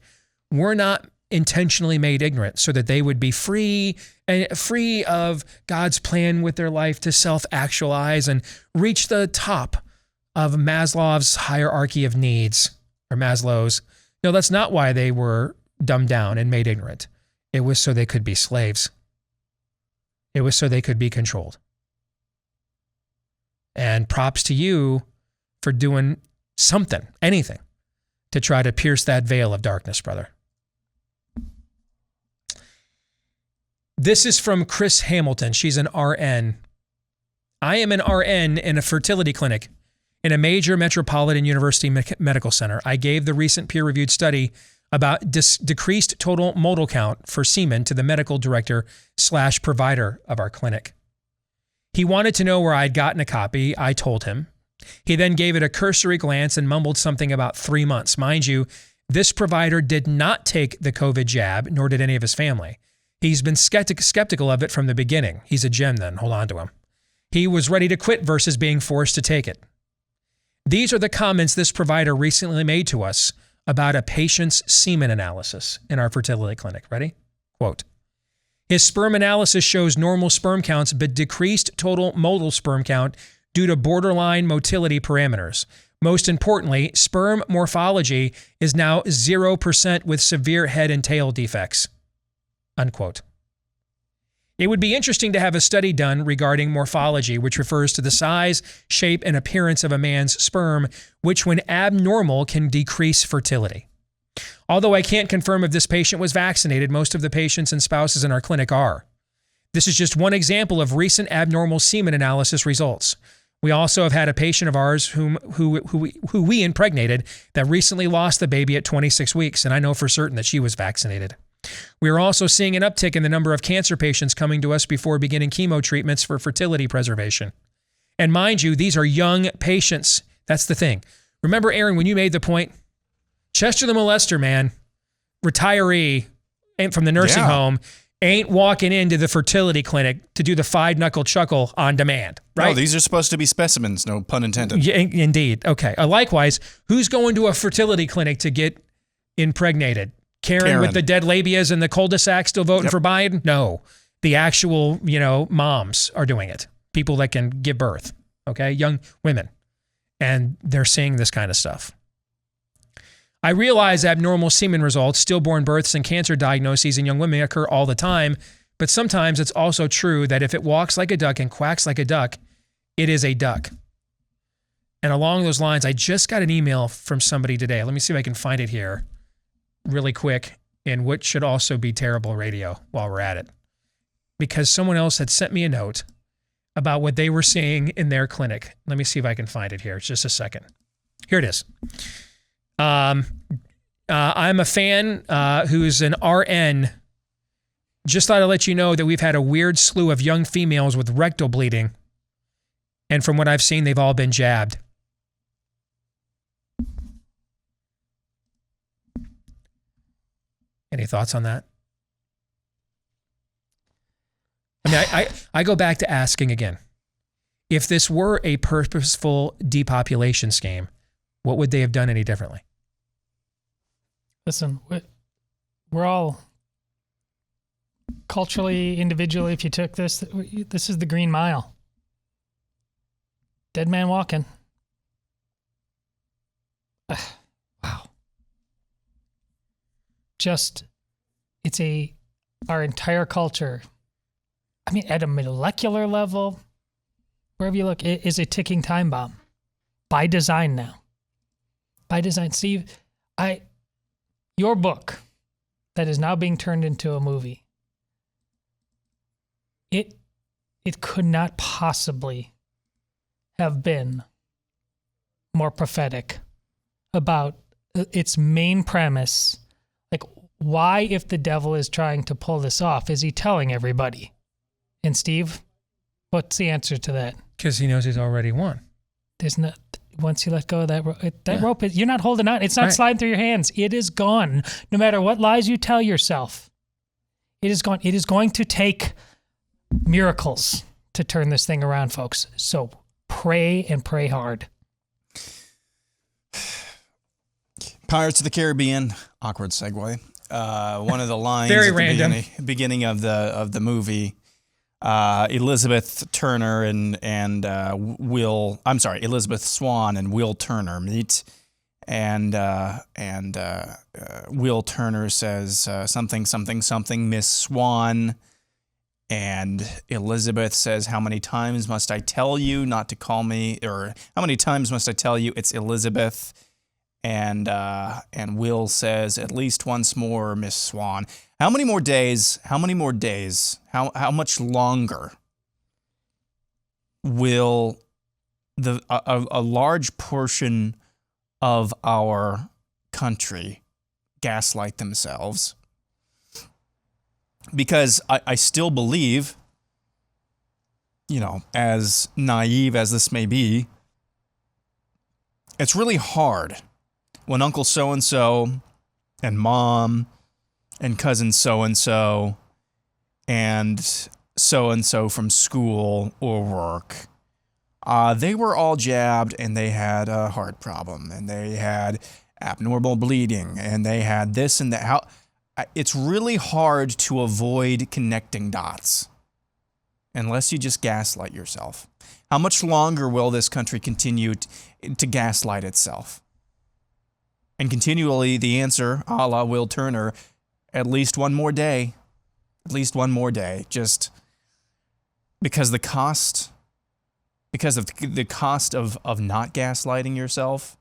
were not intentionally made ignorant so that they would be free of God's plan with their life to self-actualize and reach the top of Maslow's hierarchy of needs, or Maslow's. No, that's not why they were dumbed down and made ignorant. It was so they could be slaves. It was so they could be controlled. And props to you for doing something, anything, to try to pierce that veil of darkness, brother. This is from Chris Hamilton. She's an RN. I am an RN in a fertility clinic in a major metropolitan university medical center. I gave the recent peer-reviewed study about decreased total motile count for semen to the medical director/provider of our clinic. He wanted to know where I'd gotten a copy. I told him. He then gave it a cursory glance and mumbled something about 3 months. Mind you, this provider did not take the COVID jab, nor did any of his family. He's been skeptical of it from the beginning. He's a gem then. Hold on to him. He was ready to quit versus being forced to take it. These are the comments this provider recently made to us about a patient's semen analysis in our fertility clinic. Ready? Quote, his sperm analysis shows normal sperm counts but decreased total motile sperm count due to borderline motility parameters. Most importantly, sperm morphology is now 0% with severe head and tail defects. Unquote. It would be interesting to have a study done regarding morphology, which refers to the size, shape, and appearance of a man's sperm, which when abnormal can decrease fertility. Although I can't confirm if this patient was vaccinated, most of the patients and spouses in our clinic are. This is just one example of recent abnormal semen analysis results. We also have had a patient of ours who we impregnated that recently lost the baby at 26 weeks, and I know for certain that she was vaccinated. We are also seeing an uptick in the number of cancer patients coming to us before beginning chemo treatments for fertility preservation. And mind you, these are young patients. That's the thing. Remember, Aaron, when you made the point, Chester the molester, man, retiree from the nursing home, ain't walking into the fertility clinic to do the 5-knuckle chuckle on demand, right? No, these are supposed to be specimens, no pun intended. Yeah, indeed. Okay. Likewise, who's going to a fertility clinic to get impregnated? Karen with the dead labias and the cul-de-sac still voting for Biden? No. The actual, moms are doing it. People that can give birth, okay? Young women. And they're seeing this kind of stuff. I realize abnormal semen results, stillborn births, and cancer diagnoses in young women occur all the time, but sometimes it's also true that if it walks like a duck and quacks like a duck, it is a duck. And along those lines, I just got an email from somebody today. Let me see if I can find it here really quick, in what should also be terrible radio while we're at it. Because someone else had sent me a note about what they were seeing in their clinic. Let me see if I can find it here. It's just a second. Here it is. I'm a fan who's an RN. Just thought I'd let you know that we've had a weird slew of young females with rectal bleeding. And from what I've seen, they've all been jabbed. Any thoughts on that? I mean, I go back to asking again, if this were a purposeful depopulation scheme, what would they have done any differently? Listen, we're all culturally, individually, if you took this is the Green Mile. Dead man walking. Wow. Our entire culture, I mean, at a molecular level, wherever you look, it is a ticking time bomb. By design now. By design. Steve, your book that is now being turned into a movie, it could not possibly have been more prophetic about its main premise. Like, why, if the devil is trying to pull this off, is he telling everybody? And Steve, What's the answer to that? Because he knows he's already won. There's not. Once you let go of that rope, you're not holding on. It's not sliding through your hands. It is gone. No matter what lies you tell yourself, it is gone. It is going to take miracles to turn this thing around, folks. So pray and pray hard. Pirates of the Caribbean. Awkward segue. One of the lines Very at the random. beginning of the movie. Elizabeth Turner and Elizabeth Swan and Will Turner meet, and Will Turner says something, Miss Swan, and Elizabeth says, how many times must I tell you not to call me, or how many times must I tell you it's Elizabeth? And Will says, at least once more, Miss Swan. How many more days? How much longer will a large portion of our country gaslight themselves? Because I still believe, as naive as this may be, it's really hard when Uncle so-and-so and Mom and cousin so-and-so and so-and-so from school or work, they were all jabbed and they had a heart problem and they had abnormal bleeding and they had this and that. It's really hard to avoid connecting dots unless you just gaslight yourself. How much longer will this country continue to gaslight itself? And continually, the answer, a la Will Turner, at least one more day. At least one more day. Just because the cost of not gaslighting yourself,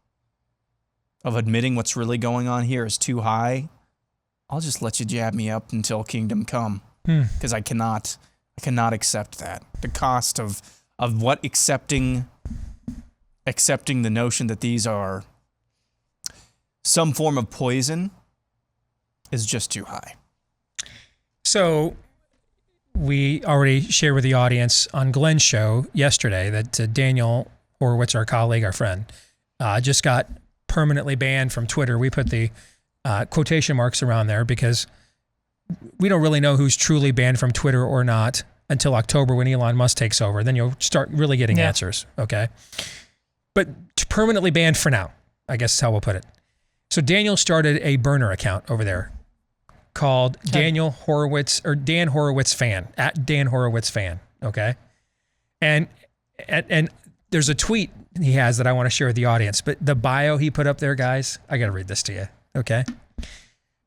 of admitting what's really going on here is too high, I'll just let you jab me up until kingdom come. Because I cannot accept that. The cost of what accepting the notion that these are some form of poison is just too high. So we already shared with the audience on Glenn's show yesterday that Daniel Horowitz, our colleague, our friend, just got permanently banned from Twitter. We put the quotation marks around there because we don't really know who's truly banned from Twitter or not until October when Elon Musk takes over. Then you'll start really getting answers, okay? But permanently banned for now, I guess is how we'll put it. So Daniel started a burner account over there called Daniel Horowitz or Dan Horowitz fan, at Dan Horowitz fan, okay? And there's a tweet he has that I want to share with the audience, but the bio he put up there, guys, I got to read this to you, okay?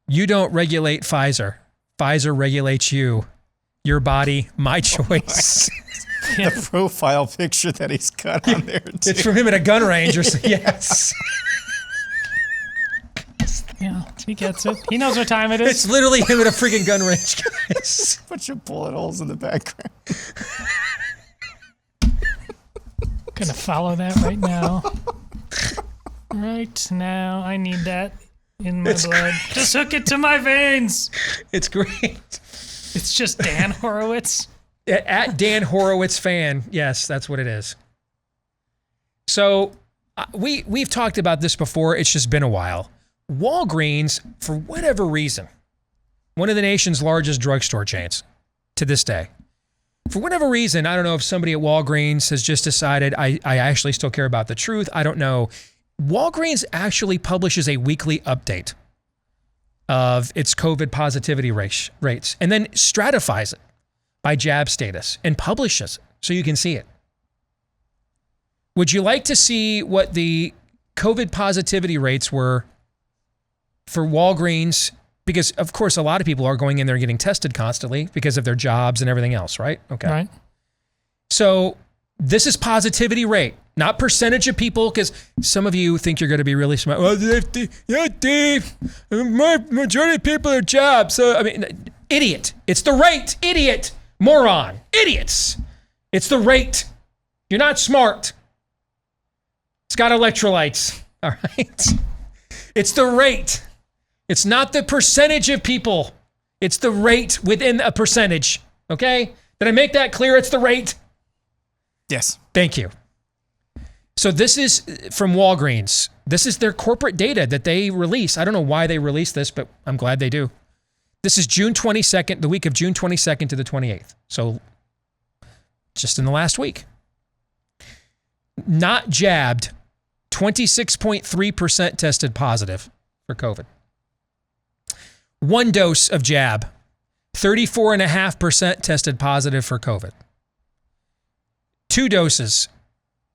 You don't regulate Pfizer. Pfizer regulates you. Your body, my choice. The profile picture that he's got on there, too. It's from him at a gun range or something. Yes. Yeah, he gets it. He knows what time it is. It's literally him at a freaking gun range, guys. Bunch of bullet holes in the background. Gonna follow that right now. Right now, I need that in my blood. Just hook it to my veins. It's great. It's just Dan Horowitz. At Dan Horowitz fan. Yes, that's what it is. So we've talked about this before. It's just been a while. Walgreens, for whatever reason, one of the nation's largest drugstore chains to this day, for whatever reason, I don't know if somebody at Walgreens has just decided I actually still care about the truth. I don't know. Walgreens actually publishes a weekly update of its COVID positivity rates and then stratifies it by jab status and publishes it so you can see it. Would you like to see what the COVID positivity rates were for Walgreens? Because, of course, a lot of people are going in there getting tested constantly because of their jobs and everything else, right? Okay. Right. So this is positivity rate, not percentage of people, because some of you think you're going to be really smart. Well, Dave, majority of people are jobs. So, I mean, idiot. It's the rate. Idiot. Moron. Idiots. It's the rate. You're not smart. It's got electrolytes. All right. It's the rate. It's not the percentage of people. It's the rate within a percentage. Okay? Did I make that clear? It's the rate. Yes. Thank you. So this is from Walgreens. This is their corporate data that they release. I don't know why they release this, but I'm glad they do. This is June 22nd, the week of June 22nd to the 28th. So just in the last week. Not jabbed, 26.3% tested positive for COVID. One dose of jab, 34.5% tested positive for COVID. 2 doses,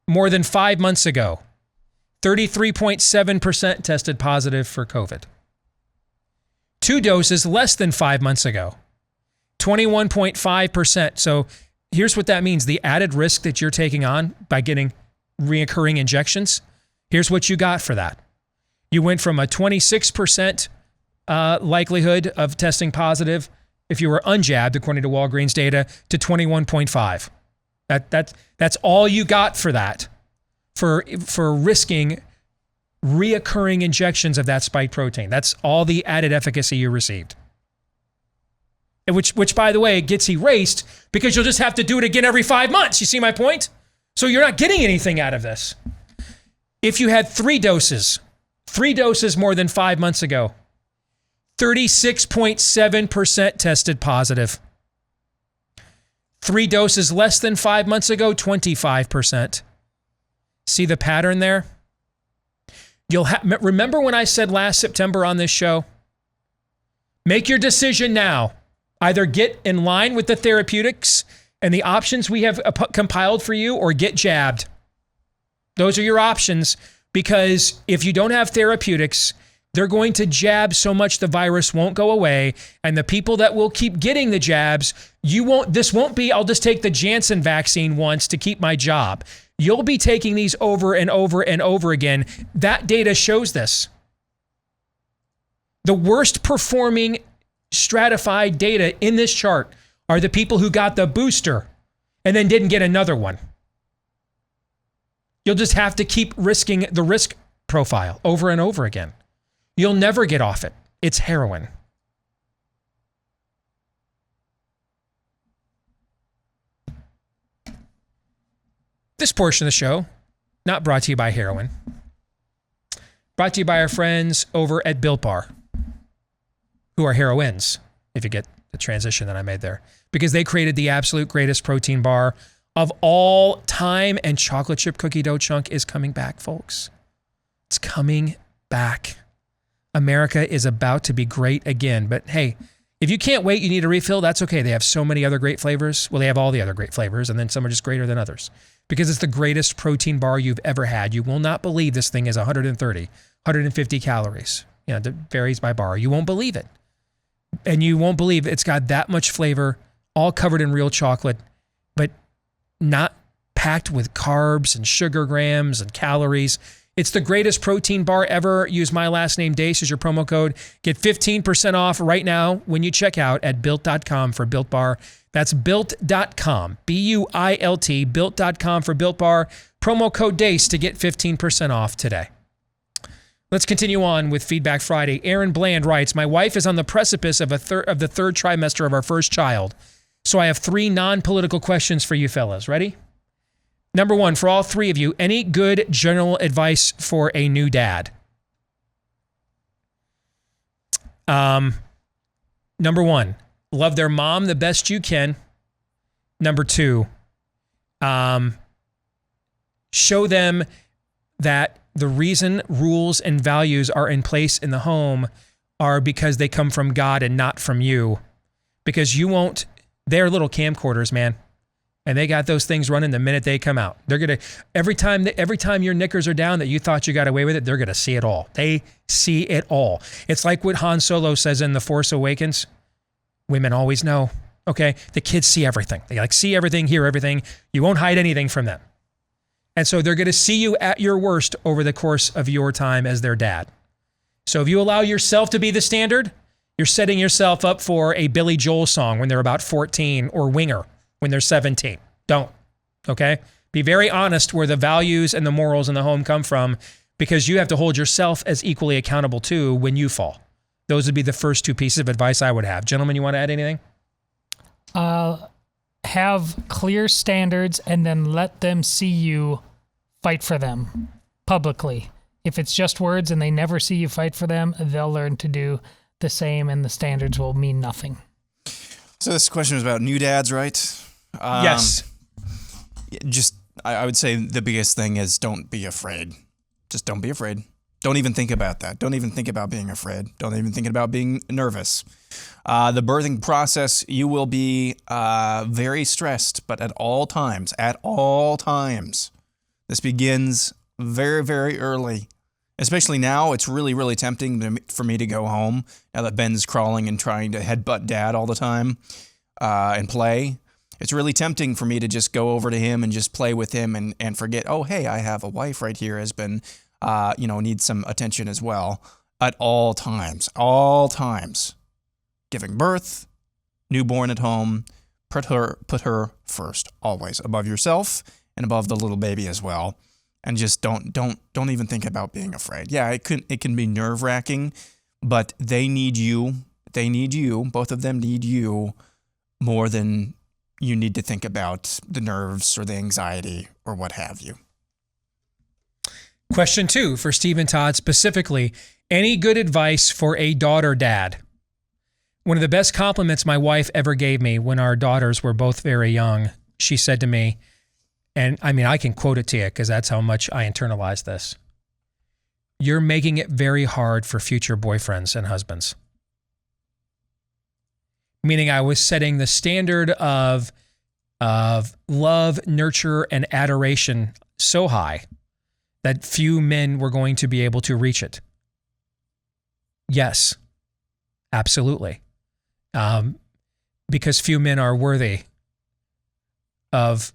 more than 5 months ago, 33.7% tested positive for COVID. 2 doses less than 5 months ago, 21.5%. So here's what that means. The added risk that you're taking on by getting reoccurring injections, here's what you got for that. You went from a 26% likelihood of testing positive if you were unjabbed, according to Walgreens data, to 21.5. That's all you got for that, for risking reoccurring injections of that spike protein. That's all the added efficacy you received. Which by the way, gets erased because you'll just have to do it again every 5 months. You see my point? So you're not getting anything out of this. If you had 3 doses more than 5 months ago, 36.7% tested positive. 3 doses less than 5 months ago, 25%. See the pattern there? Remember when I said last September on this show, make your decision now. Either get in line with the therapeutics and the options we have compiled for you, or get jabbed. Those are your options, because if you don't have therapeutics, they're going to jab so much the virus won't go away. And the people that will keep getting the jabs, this won't be, I'll just take the Janssen vaccine once to keep my job. You'll be taking these over and over and over again. That data shows this. The worst performing stratified data in this chart are the people who got the booster and then didn't get another one. You'll just have to keep risking the risk profile over and over again. You'll never get off it. It's heroin. This portion of the show, not brought to you by heroin. Brought to you by our friends over at Built Bar, who are heroines, if you get the transition that I made there. Because they created the absolute greatest protein bar of all time, and chocolate chip cookie dough chunk is coming back, folks. It's coming back. America is about to be great again. But hey, if you can't wait, you need a refill, that's okay. They have so many other great flavors. Well, they have all the other great flavors, and then some are just greater than others. Because it's the greatest protein bar you've ever had. You will not believe this thing is 130, 150 calories. You know, it varies by bar. You won't believe it. And you won't believe it's got that much flavor, all covered in real chocolate, but not packed with carbs and sugar grams and calories. It's the greatest protein bar ever. Use my last name, Deace, as your promo code. Get 15% off right now when you check out at Built.com for Built Bar. That's Built.com, B-U-I-L-T, Built.com for Built Bar. Promo code Deace to get 15% off today. Let's continue on with Feedback Friday. Aaron Bland writes, my wife is on the precipice of the third trimester of our first child. So I have 3 non-political questions for you fellas. Ready? Number 1, for all 3 of you, any good general advice for a new dad? Number 1, love their mom the best you can. Number 2, show them that the reason rules and values are in place in the home are because they come from God and not from you. Because you won't, they're little camcorders, man. And they got those things running the minute they come out. They're going to, every time your knickers are down that you thought you got away with it, they're going to see it all. They see it all. It's like what Han Solo says in The Force Awakens. Women always know. Okay, the kids see everything. They see everything, hear everything. You won't hide anything from them. And so they're going to see you at your worst over the course of your time as their dad. So if you allow yourself to be the standard, you're setting yourself up for a Billy Joel song when they're about 14, or Winger when they're 17. Don't, okay? Be very honest where the values and the morals in the home come from, because you have to hold yourself as equally accountable too when you fall. Those would be the first 2 pieces of advice I would have. Gentlemen, you want to add anything? have clear standards and then let them see you fight for them publicly. If it's just words and they never see you fight for them, they'll learn to do the same, and the standards will mean nothing. So this question was about new dads, right? Yes. I would say the biggest thing is don't be afraid. Just don't be afraid. Don't even think about that. Don't even think about being afraid. Don't even think about being nervous. The birthing process, you will be very stressed, but at all times, this begins very, very early. Especially now, it's really, really tempting for me to go home now that Ben's crawling and trying to headbutt Dad all the time and play. It's really tempting for me to just go over to him and just play with him and forget, oh, hey, I have a wife right here has been, needs some attention as well. At all times. Giving birth, newborn at home, put her first, always, above yourself and above the little baby as well. And just don't even think about being afraid. Yeah, it can be nerve-wracking, but they need you. They need you. Both of them need you more than you need to think about the nerves or the anxiety or what have you. Question 2 for Steve and Todd specifically. Any good advice for a daughter dad? One of the best compliments my wife ever gave me when our daughters were both very young, she said to me, and I mean, I can quote it to you because that's how much I internalize this. You're making it very hard for future boyfriends and husbands. Meaning I was setting the standard of love, nurture, and adoration so high that few men were going to be able to reach it. Yes, absolutely. Because few men are worthy of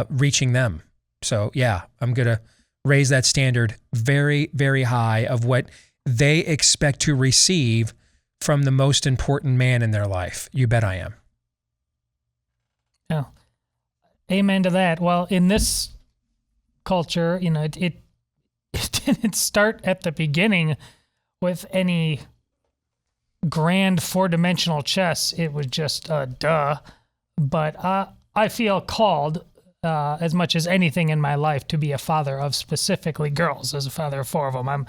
reaching them. So yeah, I'm going to raise that standard very, very high of what they expect to receive from the most important man in their life. You bet I am. Oh, amen to that. Well, in this culture, it didn't start at the beginning with any grand four-dimensional chess. It was just duh. But I feel called as much as anything in my life to be a father of specifically girls. As a father of 4 of them,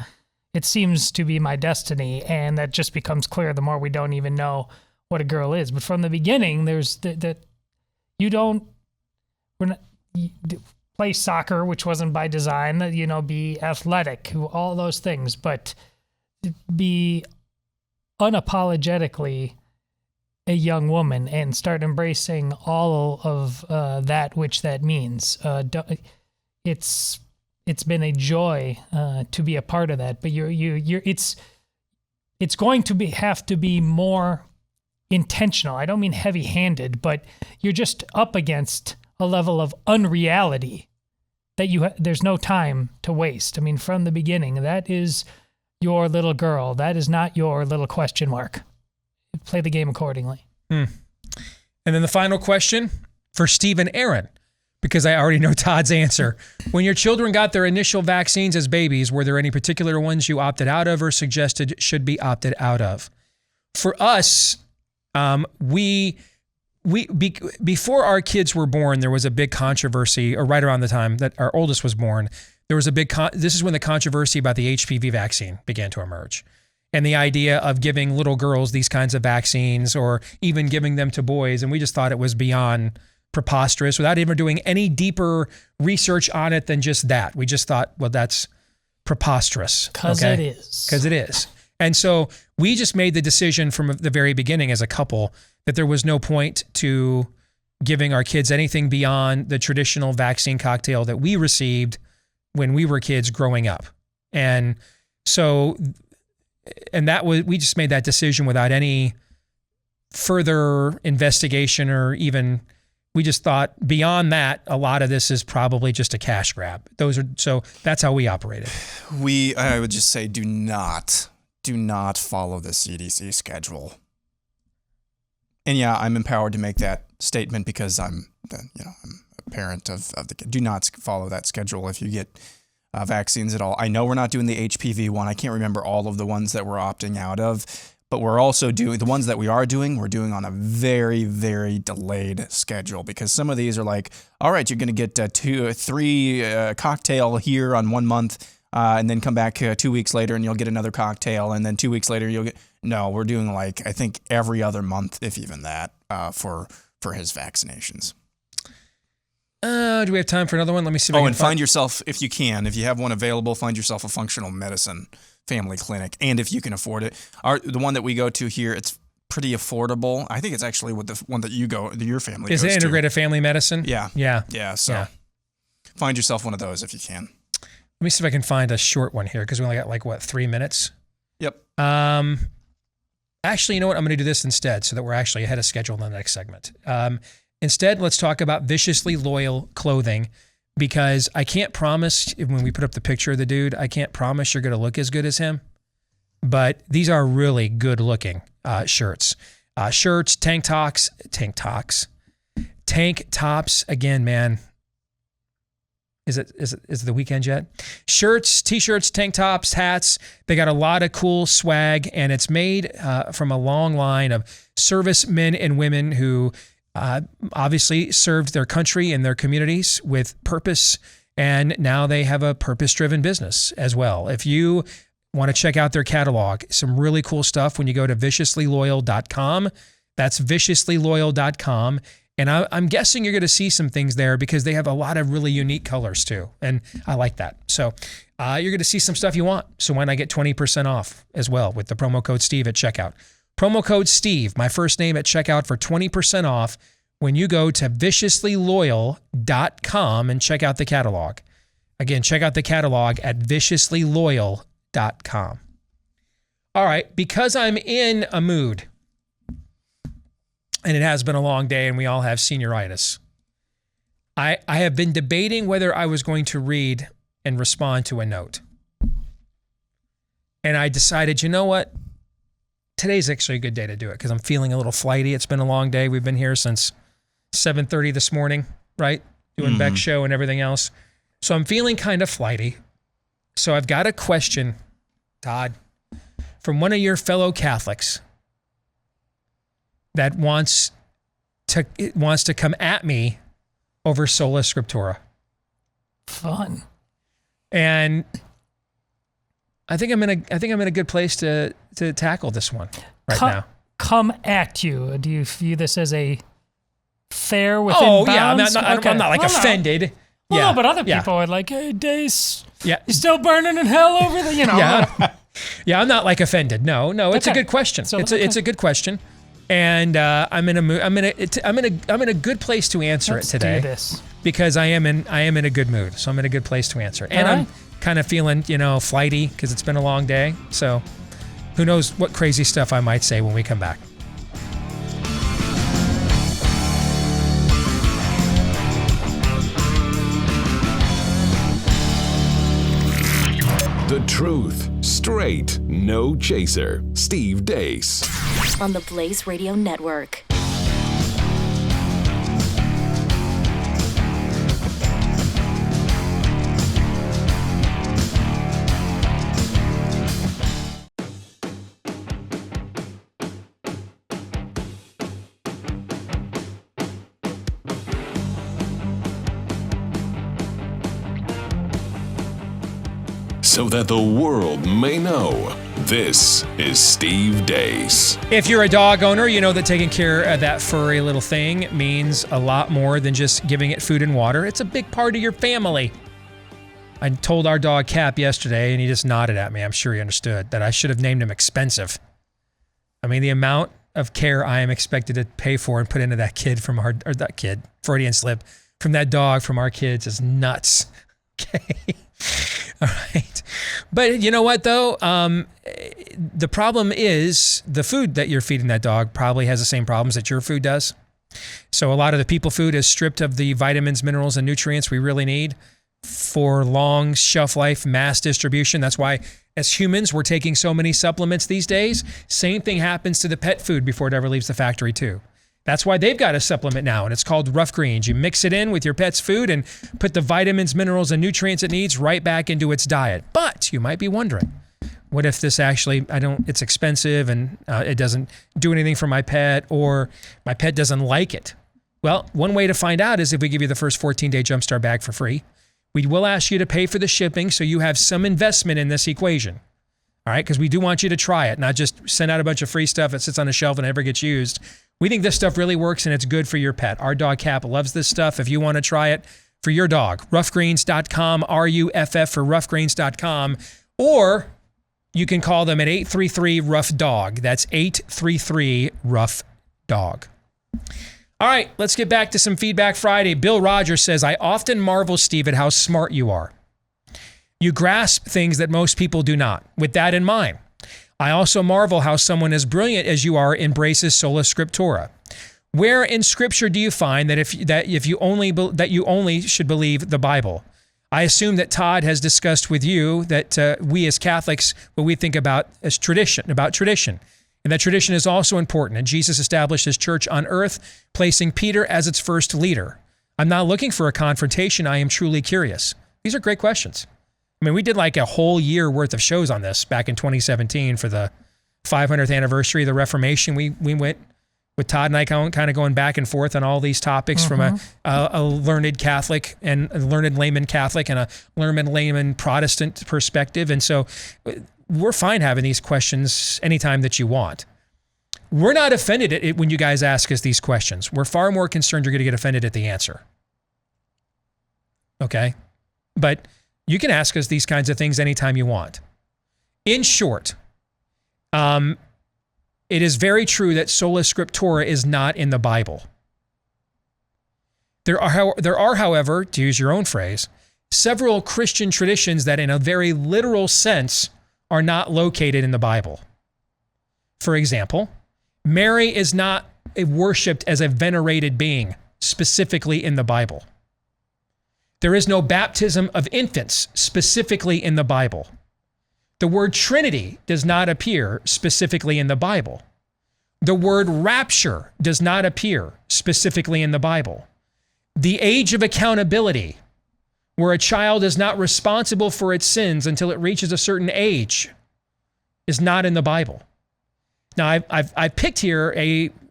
it seems to be my destiny, and that just becomes clear the more we don't even know what a girl is. But from the beginning, there's that play soccer, which wasn't by design. Be athletic, all those things, but be unapologetically a young woman and start embracing all of that which that means. It's been a joy to be a part of that, but it's going to have to be more intentional. I don't mean heavy-handed, but you're just up against a level of unreality that there's no time to waste. I mean, from the beginning, that is your little girl. That is not your little question mark. Play the game accordingly. And then the final question for Steve and Aaron, because I already know Todd's answer. When your children got their initial vaccines as babies, were there any particular ones you opted out of or suggested should be opted out of? For us, before our kids were born, there was a big controversy, or right around the time that our oldest was born, there was a big, this is when the controversy about the HPV vaccine began to emerge. And the idea of giving little girls these kinds of vaccines or even giving them to boys. And we just thought it was beyond preposterous without even doing any deeper research on it than just that. We just thought, well, that's preposterous. Because it is. Because it is. And so we just made the decision from the very beginning as a couple that there was no point to giving our kids anything beyond the traditional vaccine cocktail that we received when we were kids growing up. And so, and that was, we just made that decision without any further investigation or even, we just thought beyond that, a lot of this is probably just a cash grab. So that's how we operated. I would just say, do not follow the CDC schedule. And yeah, I'm empowered to make that statement because I'm a parent of the kid. Do not follow that schedule if you get vaccines at all. I know we're not doing the HPV one. I can't remember all of the ones that we're opting out of, but we're also doing the ones that we are doing. We're doing on a very, very delayed schedule because some of these are like, all right, you're going to get 2 or 3 cocktail here on 1 month, and then come back 2 weeks later and you'll get another cocktail, and then 2 weeks later you'll get. No, we're doing like I think every other month, if even that, for his vaccinations. Do we have time for another one? Let me see if I can find yourself, if you can, if you have one available, find yourself a functional medicine family clinic. And if you can afford it, the one that we go to here, it's pretty affordable. I think it's actually what the one that your family goes to. Is it integrated family medicine? Yeah. Yeah. So find yourself one of those if you can. Let me see if I can find a short one here because we only got 3 minutes? Yep. Actually, you know what? I'm going to do this instead so that we're actually ahead of schedule in the next segment. Instead, let's talk about viciously loyal clothing because I can't promise, when we put up the picture of the dude, I can't promise you're going to look as good as him. But these are really good looking shirts. Shirts, tank tops. Again, man. Is it the weekend yet? Shirts, t-shirts, tank tops, hats. They got a lot of cool swag, and it's made from a long line of servicemen and women who obviously served their country and their communities with purpose, and now they have a purpose-driven business as well. If you want to check out their catalog, some really cool stuff when you go to viciouslyloyal.com. That's viciouslyloyal.com. And I'm guessing you're going to see some things there because they have a lot of really unique colors too. And I like that. So you're going to see some stuff you want. So why not get 20% off as well with the promo code Steve at checkout? Promo code Steve, my first name, at checkout for 20% off when you go to viciouslyloyal.com and check out the catalog. Again, check out the catalog at viciouslyloyal.com. All right, because I'm in a mood, and it has been a long day and we all have senioritis, I have been debating whether I was going to read and respond to a note. And I decided, you know what? Today's actually a good day to do it because I'm feeling a little flighty. It's been a long day. We've been here since 7:30 this morning, right? Doing Beck's show and everything else. So I'm feeling kind of flighty. So I've got a question, Todd, from one of your fellow Catholics that wants to come at me over sola scriptura. Fun. And I think I'm in a good place to tackle this one now. Come at you. Do you view this as a fair within bounds? I'm not like offended. Well, no, but other people are like, hey, Deace, you still burning in hell over there? Yeah, I'm not like offended. No, it's a good question. So, it's a good question. And I'm in a mood. I'm in a good place to answer it today. Do this. Because I am in a good mood. So I'm in a good place to answer it. And I'm kind of feeling, flighty because it's been a long day. So who knows what crazy stuff I might say when we come back. The truth, straight, no chaser. Steve Deace. On the Blaze Radio Network. So that the world may know, this is Steve Deace. If you're a dog owner, you know that taking care of that furry little thing means a lot more than just giving it food and water. It's a big part of your family. I told our dog Cap yesterday, and he just nodded at me. I'm sure he understood that I should have named him Expensive. I mean, the amount of care I am expected to pay for and put into that kid Freudian slip, from that dog from our kids is nuts. Okay. All right. But you know what, though? The problem is the food that you're feeding that dog probably has the same problems that your food does. So a lot of the people food is stripped of the vitamins, minerals, and nutrients we really need for long shelf life, mass distribution. That's why as humans, we're taking so many supplements these days. Same thing happens to the pet food before it ever leaves the factory too. That's why they've got a supplement now, and it's called Rough Greens. You mix it in with your pet's food and put the vitamins, minerals, and nutrients it needs right back into its diet. But you might be wondering, What if this actually, it's expensive and it doesn't do anything for my pet, or my pet doesn't like it? Well, one way to find out is if we give you the first 14-day Jumpstart bag for free. We will ask you to pay for the shipping, so you have some investment in this equation. All right, because we do want you to try it, not just send out a bunch of free stuff that sits on a shelf and never gets used. We think this stuff really works and it's good for your pet. Our dog Cap loves this stuff. If you want to try it for your dog, roughgreens.com, RUFF for roughgreens.com, or you can call them at 833-ROUGH-DOG. That's 833-ROUGH-DOG. All right, let's get back to some Feedback Friday. Bill Rogers says, I often marvel, Steve, at how smart you are. You grasp things that most people do not. With that in mind, I also marvel how someone as brilliant as you are embraces sola scriptura. Where in Scripture do you find that you only should believe the Bible? I assume that Todd has discussed with you that we as Catholics, what we think about as tradition, and that tradition is also important. And Jesus established his church on earth, placing Peter as its first leader. I'm not looking for a confrontation. I am truly curious. These are great questions. I mean, we did like a whole year worth of shows on this back in 2017 for the 500th anniversary of the Reformation. We went with Todd and I kind of going back and forth on all these topics from a learned Catholic and a learned layman Catholic and a learned layman Protestant perspective. And so we're fine having these questions anytime that you want. We're not offended at it when you guys ask us these questions. We're far more concerned you're going to get offended at the answer. Okay? But you can ask us these kinds of things anytime you want. In short, it is very true that sola scriptura is not in the Bible. There are, however, to use your own phrase, several Christian traditions that in a very literal sense are not located in the Bible. For example, Mary is not worshipped as a venerated being specifically in the Bible. There is no baptism of infants specifically in the Bible. The word Trinity does not appear specifically in the Bible. The word rapture does not appear specifically in the Bible. The age of accountability, where a child is not responsible for its sins until it reaches a certain age, is not in the Bible. Now, I've picked here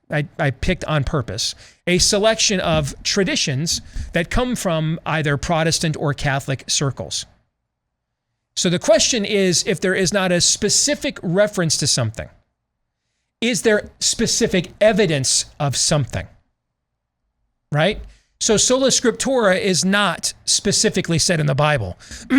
I picked on purpose a selection of traditions that come from either Protestant or Catholic circles. So the question is, if there is not a specific reference to something, is there specific evidence of something? Right? So sola scriptura is not specifically said in the Bible.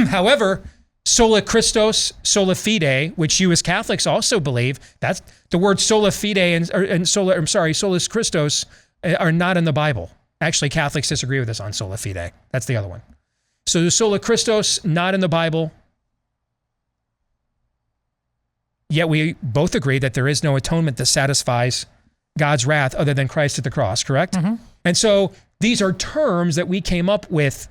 However, sola Christos, sola fide, which you as Catholics also believe, that's the word sola fide solus Christos are not in the Bible. Actually, Catholics disagree with us on sola fide. That's the other one. So the sola Christos, not in the Bible. Yet we both agree that there is no atonement that satisfies God's wrath other than Christ at the cross, correct? Mm-hmm. And so these are terms that we came up with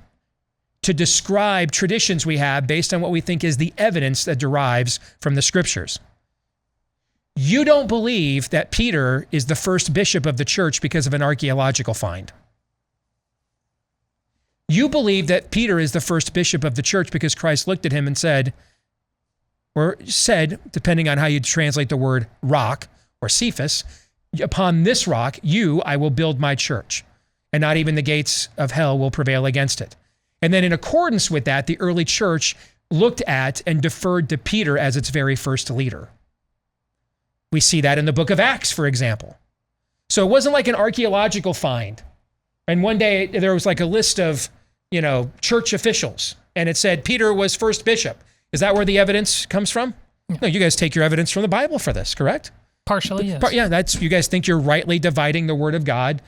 to describe traditions we have based on what we think is the evidence that derives from the Scriptures. You don't believe that Peter is the first bishop of the church because of an archaeological find. You believe that Peter is the first bishop of the church because Christ looked at him and said, depending on how you translate the word rock or Cephas, upon this rock, I will build my church, and not even the gates of hell will prevail against it. And then in accordance with that, the early church looked at and deferred to Peter as its very first leader. We see that in the book of Acts, for example. So it wasn't like an archaeological find. And one day there was like a list of, church officials, and it said Peter was first bishop. Is that where the evidence comes from? No, you guys take your evidence from the Bible for this, correct? Partially, yes. Yeah, you guys think you're rightly dividing the word of God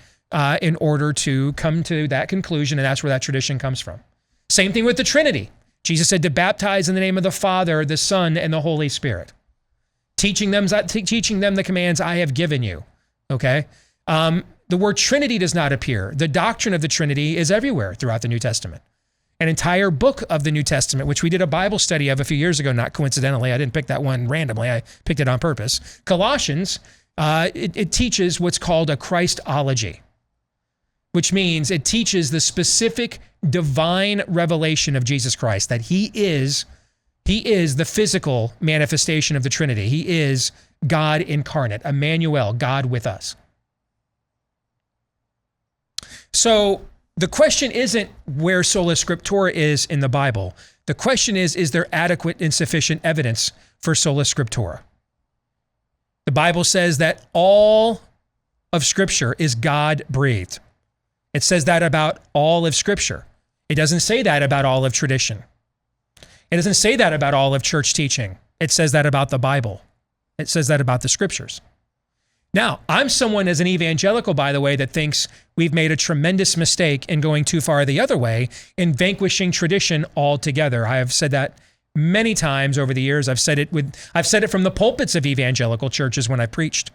in order to come to that conclusion, and that's where that tradition comes from. Same thing with the Trinity. Jesus said to baptize in the name of the Father, the Son, and the Holy Spirit, teaching them the commands I have given you. Okay? The word Trinity does not appear. The doctrine of the Trinity is everywhere throughout the New Testament. An entire book of the New Testament, which we did a Bible study of a few years ago, not coincidentally. I didn't pick that one randomly. I picked it on purpose. Colossians, it teaches what's called a Christology, which means it teaches the specific divine revelation of Jesus Christ, that he is He is the physical manifestation of the Trinity. He is God incarnate, Emmanuel, God with us. So the question isn't where sola scriptura is in the Bible. The question is there adequate and sufficient evidence for sola scriptura? The Bible says that all of Scripture is God-breathed. It says that about all of Scripture. It doesn't say that about all of tradition. It doesn't say that about all of church teaching. It says that about the Bible. It says that about the Scriptures. Now, I'm someone as an evangelical, by the way, that thinks we've made a tremendous mistake in going too far the other way in vanquishing tradition altogether. I have said that many times over the years. I've said it from the pulpits of evangelical churches when I preached.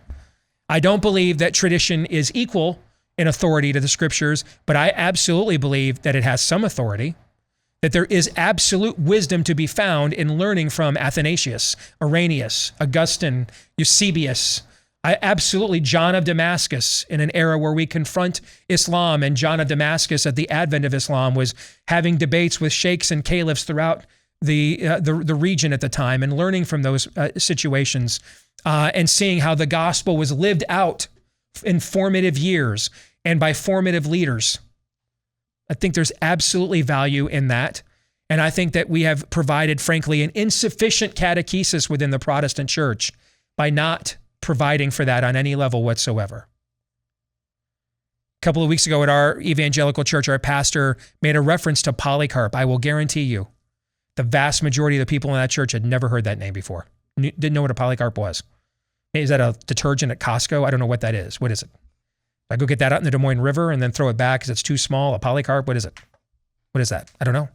I don't believe that tradition is equal in authority to the Scriptures, but I absolutely believe that it has some authority, that there is absolute wisdom to be found in learning from Athanasius, Irenaeus, Augustine, Eusebius. John of Damascus, in an era where we confront Islam, and John of Damascus at the advent of Islam was having debates with sheikhs and caliphs throughout the region at the time, and learning from those situations and seeing how the gospel was lived out in formative years and by formative leaders. I think there's absolutely value in that. And I think that we have provided, frankly, an insufficient catechesis within the Protestant church by not providing for that on any level whatsoever. A couple of weeks ago at our evangelical church, our pastor made a reference to Polycarp. I will guarantee you, the vast majority of the people in that church had never heard that name before. Didn't know what a Polycarp was. Is that a detergent at Costco? I don't know what that is. What is it? I go get that out in the Des Moines River and then throw it back because it's too small. A Polycarp, what is it? What is that? I don't know.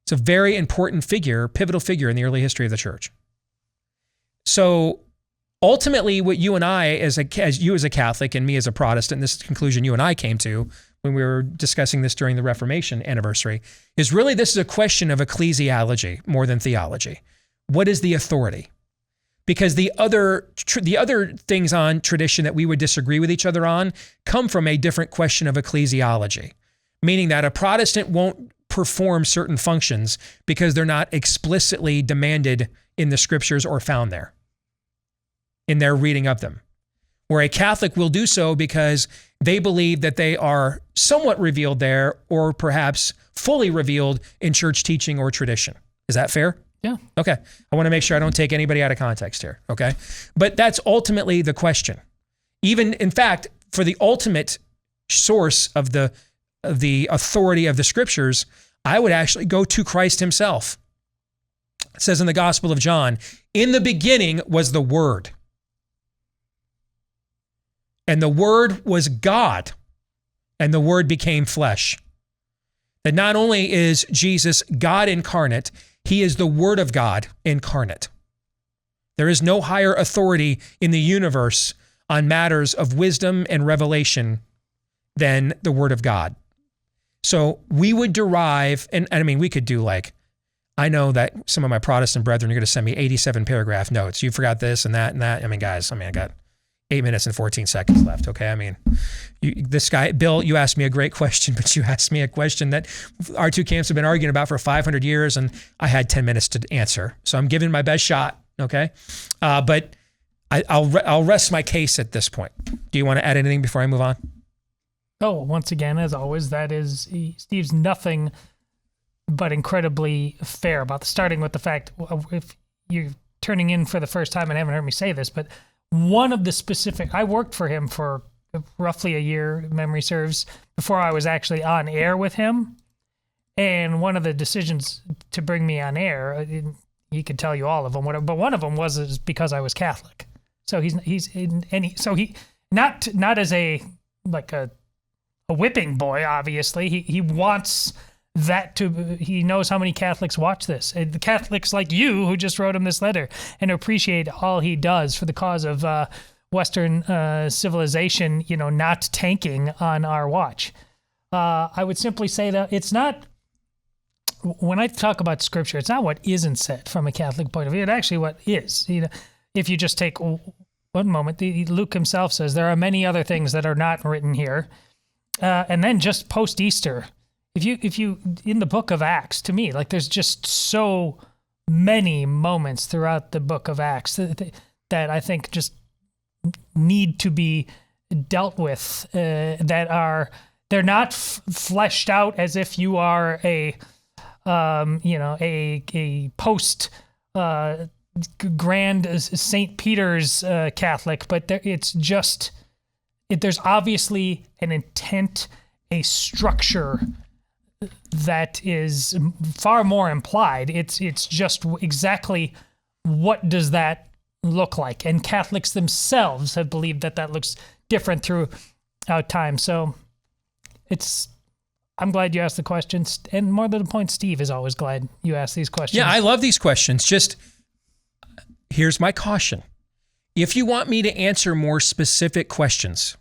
It's a very important figure, pivotal figure in the early history of the church. So ultimately, what you and I, as you as a Catholic and me as a Protestant, this conclusion you and I came to when we were discussing this during the Reformation anniversary, is really this is a question of ecclesiology more than theology. What is the authority? Because the other things on tradition that we would disagree with each other on come from a different question of ecclesiology, meaning that a Protestant won't perform certain functions because they're not explicitly demanded in the Scriptures or found there in their reading of them. Where a Catholic will do so because they believe that they are somewhat revealed there or perhaps fully revealed in church teaching or tradition. Is that fair? Yeah. Okay. I want to make sure I don't take anybody out of context here. Okay. But that's ultimately the question. Even, in fact, for the ultimate source of the authority of the Scriptures, I would actually go to Christ himself. It says in the Gospel of John, in the beginning was the Word. And the Word was God, and the Word became flesh. That not only is Jesus God incarnate, he is the Word of God incarnate. There is no higher authority in the universe on matters of wisdom and revelation than the Word of God. So we would derive, and I mean, we could do I know that some of my Protestant brethren are going to send me 87 paragraph notes. You forgot this and that and that. I mean, guys, I got 8 minutes and 14 seconds left. Okay. I mean, this guy, Bill, you asked me a great question, but you asked me a question that our two camps have been arguing about for 500 years, and I had 10 minutes to answer. So I'm giving my best shot. Okay. But I'll rest my case at this point. Do you want to add anything before I move on? Oh, once again, as always, Steve's nothing but incredibly fair about starting with the fact, if you're turning in for the first time and haven't heard me say this, but one of the specific, I worked for him for roughly a year, memory serves, before I was actually on air with him. And one of the decisions to bring me on air, he could tell you all of them, but one of them was because I was Catholic. So he not as a whipping boy, obviously. He wants that he knows how many Catholics watch this. The Catholics like you who just wrote him this letter and appreciate all he does for the cause of Western civilization, not tanking on our watch. I would simply say that it's not, when I talk about Scripture, it's not what isn't said from a Catholic point of view. It's actually what is. If you just take one moment, Luke himself says there are many other things that are not written here. And then just post-Easter, if you in the book of Acts, to me, there's just so many moments throughout the book of Acts that I think just need to be dealt with, they're not fleshed out as if you are a post Grand St. Peter's Catholic, but there's obviously an intent, a structure that is far more implied. It's just exactly what does that look like, and Catholics themselves have believed that looks different throughout time. So I'm glad you asked the questions, and more to the point, Steve is always glad you ask these questions. Yeah, I love these questions. Just here's my caution. If you want me to answer more specific questions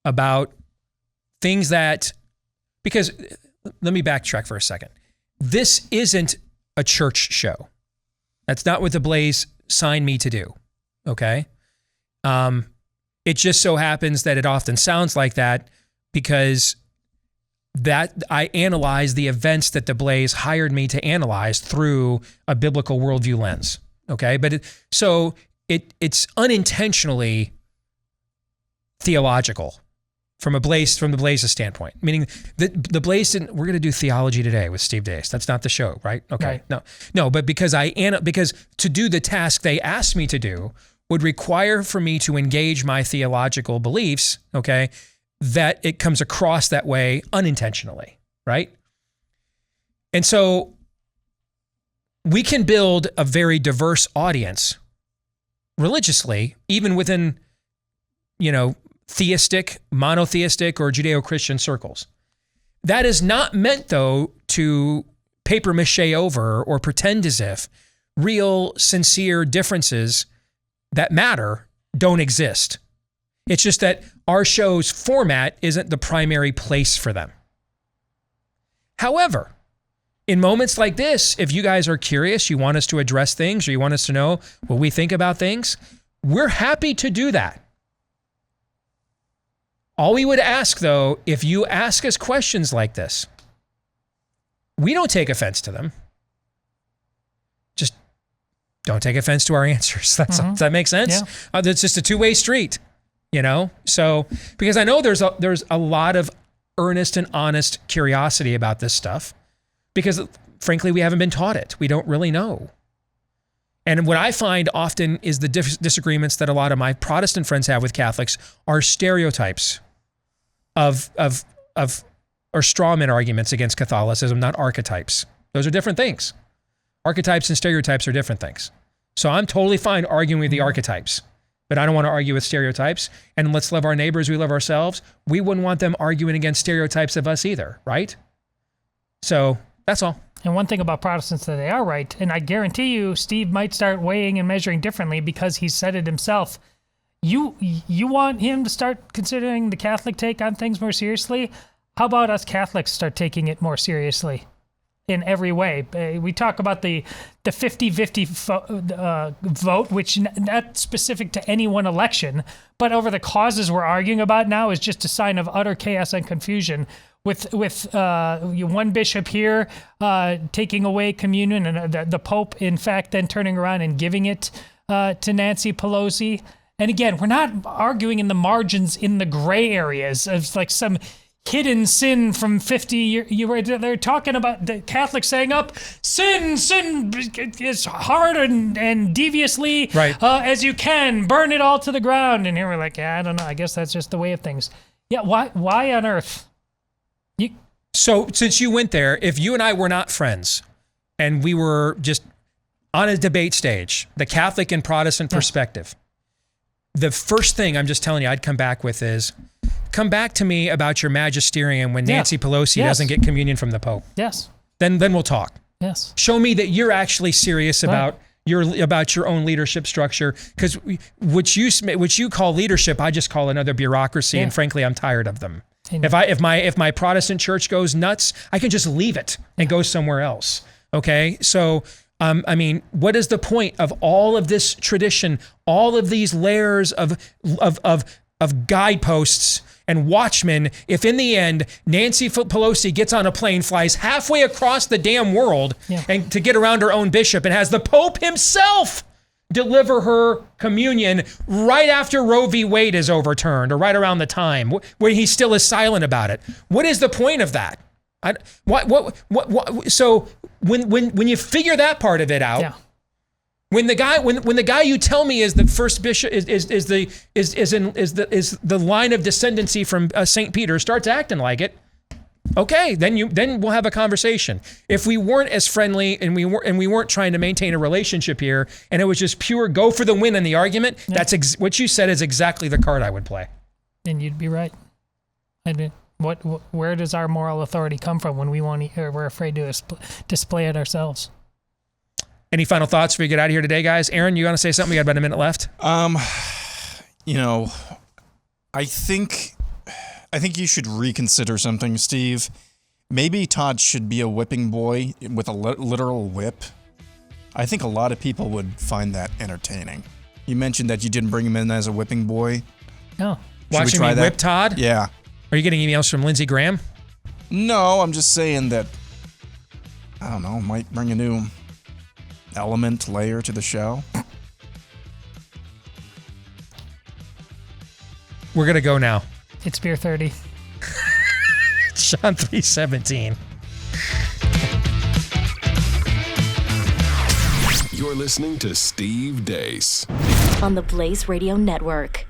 about things because let me backtrack for a second. This isn't a church show. That's not what the Blaze signed me to do, okay? It just so happens that it often sounds like that because that I analyze the events that the Blaze hired me to analyze through a biblical worldview lens, okay? But it's unintentionally theological from the Blaze's standpoint. Meaning the Blaze didn't. We're going to do theology today with Steve Deace. That's not the show, right? Okay, right. No. But because to do the task they asked me to do would require for me to engage my theological beliefs. Okay, that it comes across that way unintentionally, right? And so we can build a very diverse audience religiously, even within, theistic, monotheistic, or Judeo-Christian circles. That is not meant, though, to paper mache over or pretend as if real, sincere differences that matter don't exist. It's just that our show's format isn't the primary place for them. However, in moments like this, if you guys are curious, you want us to address things, or you want us to know what we think about things, we're happy to do that. All we would ask, though, if you ask us questions like this, we don't take offense to them. Just don't take offense to our answers. Does that make sense? Yeah. It's just a two-way street, So, because I know there's a lot of earnest and honest curiosity about this stuff, because frankly, we haven't been taught it. We don't really know. And what I find often is the disagreements that a lot of my Protestant friends have with Catholics are stereotypes or straw man arguments against Catholicism, not archetypes. Those are different things. Archetypes and stereotypes are different things. So I'm totally fine arguing with the archetypes, but I don't want to argue with stereotypes. And let's love our neighbors, we love ourselves. We wouldn't want them arguing against stereotypes of us either, right? So that's all. And one thing about Protestants that they are right, and I guarantee you, Steve might start weighing and measuring differently because he said it himself. You want him to start considering the Catholic take on things more seriously? How about us Catholics start taking it more seriously in every way? We talk about the 50-50 vote, which not specific to any one election, but over the causes we're arguing about now is just a sign of utter chaos and confusion. With one bishop here taking away communion, and the Pope, in fact, then turning around and giving it to Nancy Pelosi. And again, we're not arguing in the margins, in the gray areas of like some hidden sin from 50 years. They're talking about the Catholics saying sin is hard and deviously as you can, burn it all to the ground. And here we're like, I don't know. I guess that's just the way of things. Yeah, why on earth? So since you went there, if you and I were not friends and we were just on a debate stage, the Catholic and Protestant perspective, the first thing I'm just telling you I'd come back with is, come back to me about your magisterium when Nancy Pelosi doesn't get communion from the Pope. Yes. Then we'll talk. Yes. Show me that you're actually serious about your own leadership structure, because what you call leadership, I just call another bureaucracy, and frankly, I'm tired of them. If my Protestant church goes nuts, I can just leave it and go somewhere else. Okay, so what is the point of all of this tradition, all of these layers of guideposts And Watchmen, if in the end Nancy Pelosi gets on a plane, flies halfway across the damn world and to get around her own bishop and has the Pope himself deliver her communion right after Roe v. Wade is overturned or right around the time where he still is silent about it. What is the point of that? So when you figure that part of it out, when the guy you tell me is the first bishop is the line of descendancy from St. Peter starts acting like it, okay, then we'll have a conversation. If we weren't as friendly and we weren't trying to maintain a relationship here, and it was just pure go for the win in the argument, that's what you said is exactly the card I would play. And you'd be right. I mean, where does our moral authority come from when we're afraid to display it ourselves? Any final thoughts before we get out of here today, guys? Aaron, you want to say something? We got about a minute left. I think you should reconsider something, Steve. Maybe Todd should be a whipping boy with a literal whip. I think a lot of people would find that entertaining. You mentioned that you didn't bring him in as a whipping boy. No. Watching me whip Todd? Yeah. Are you getting emails from Lindsey Graham? No, I'm just saying that, I don't know, might bring a new layer to the show. We're going to go now. It's beer 30. John 3:17. You're listening to Steve Deace on the Blaze Radio Network.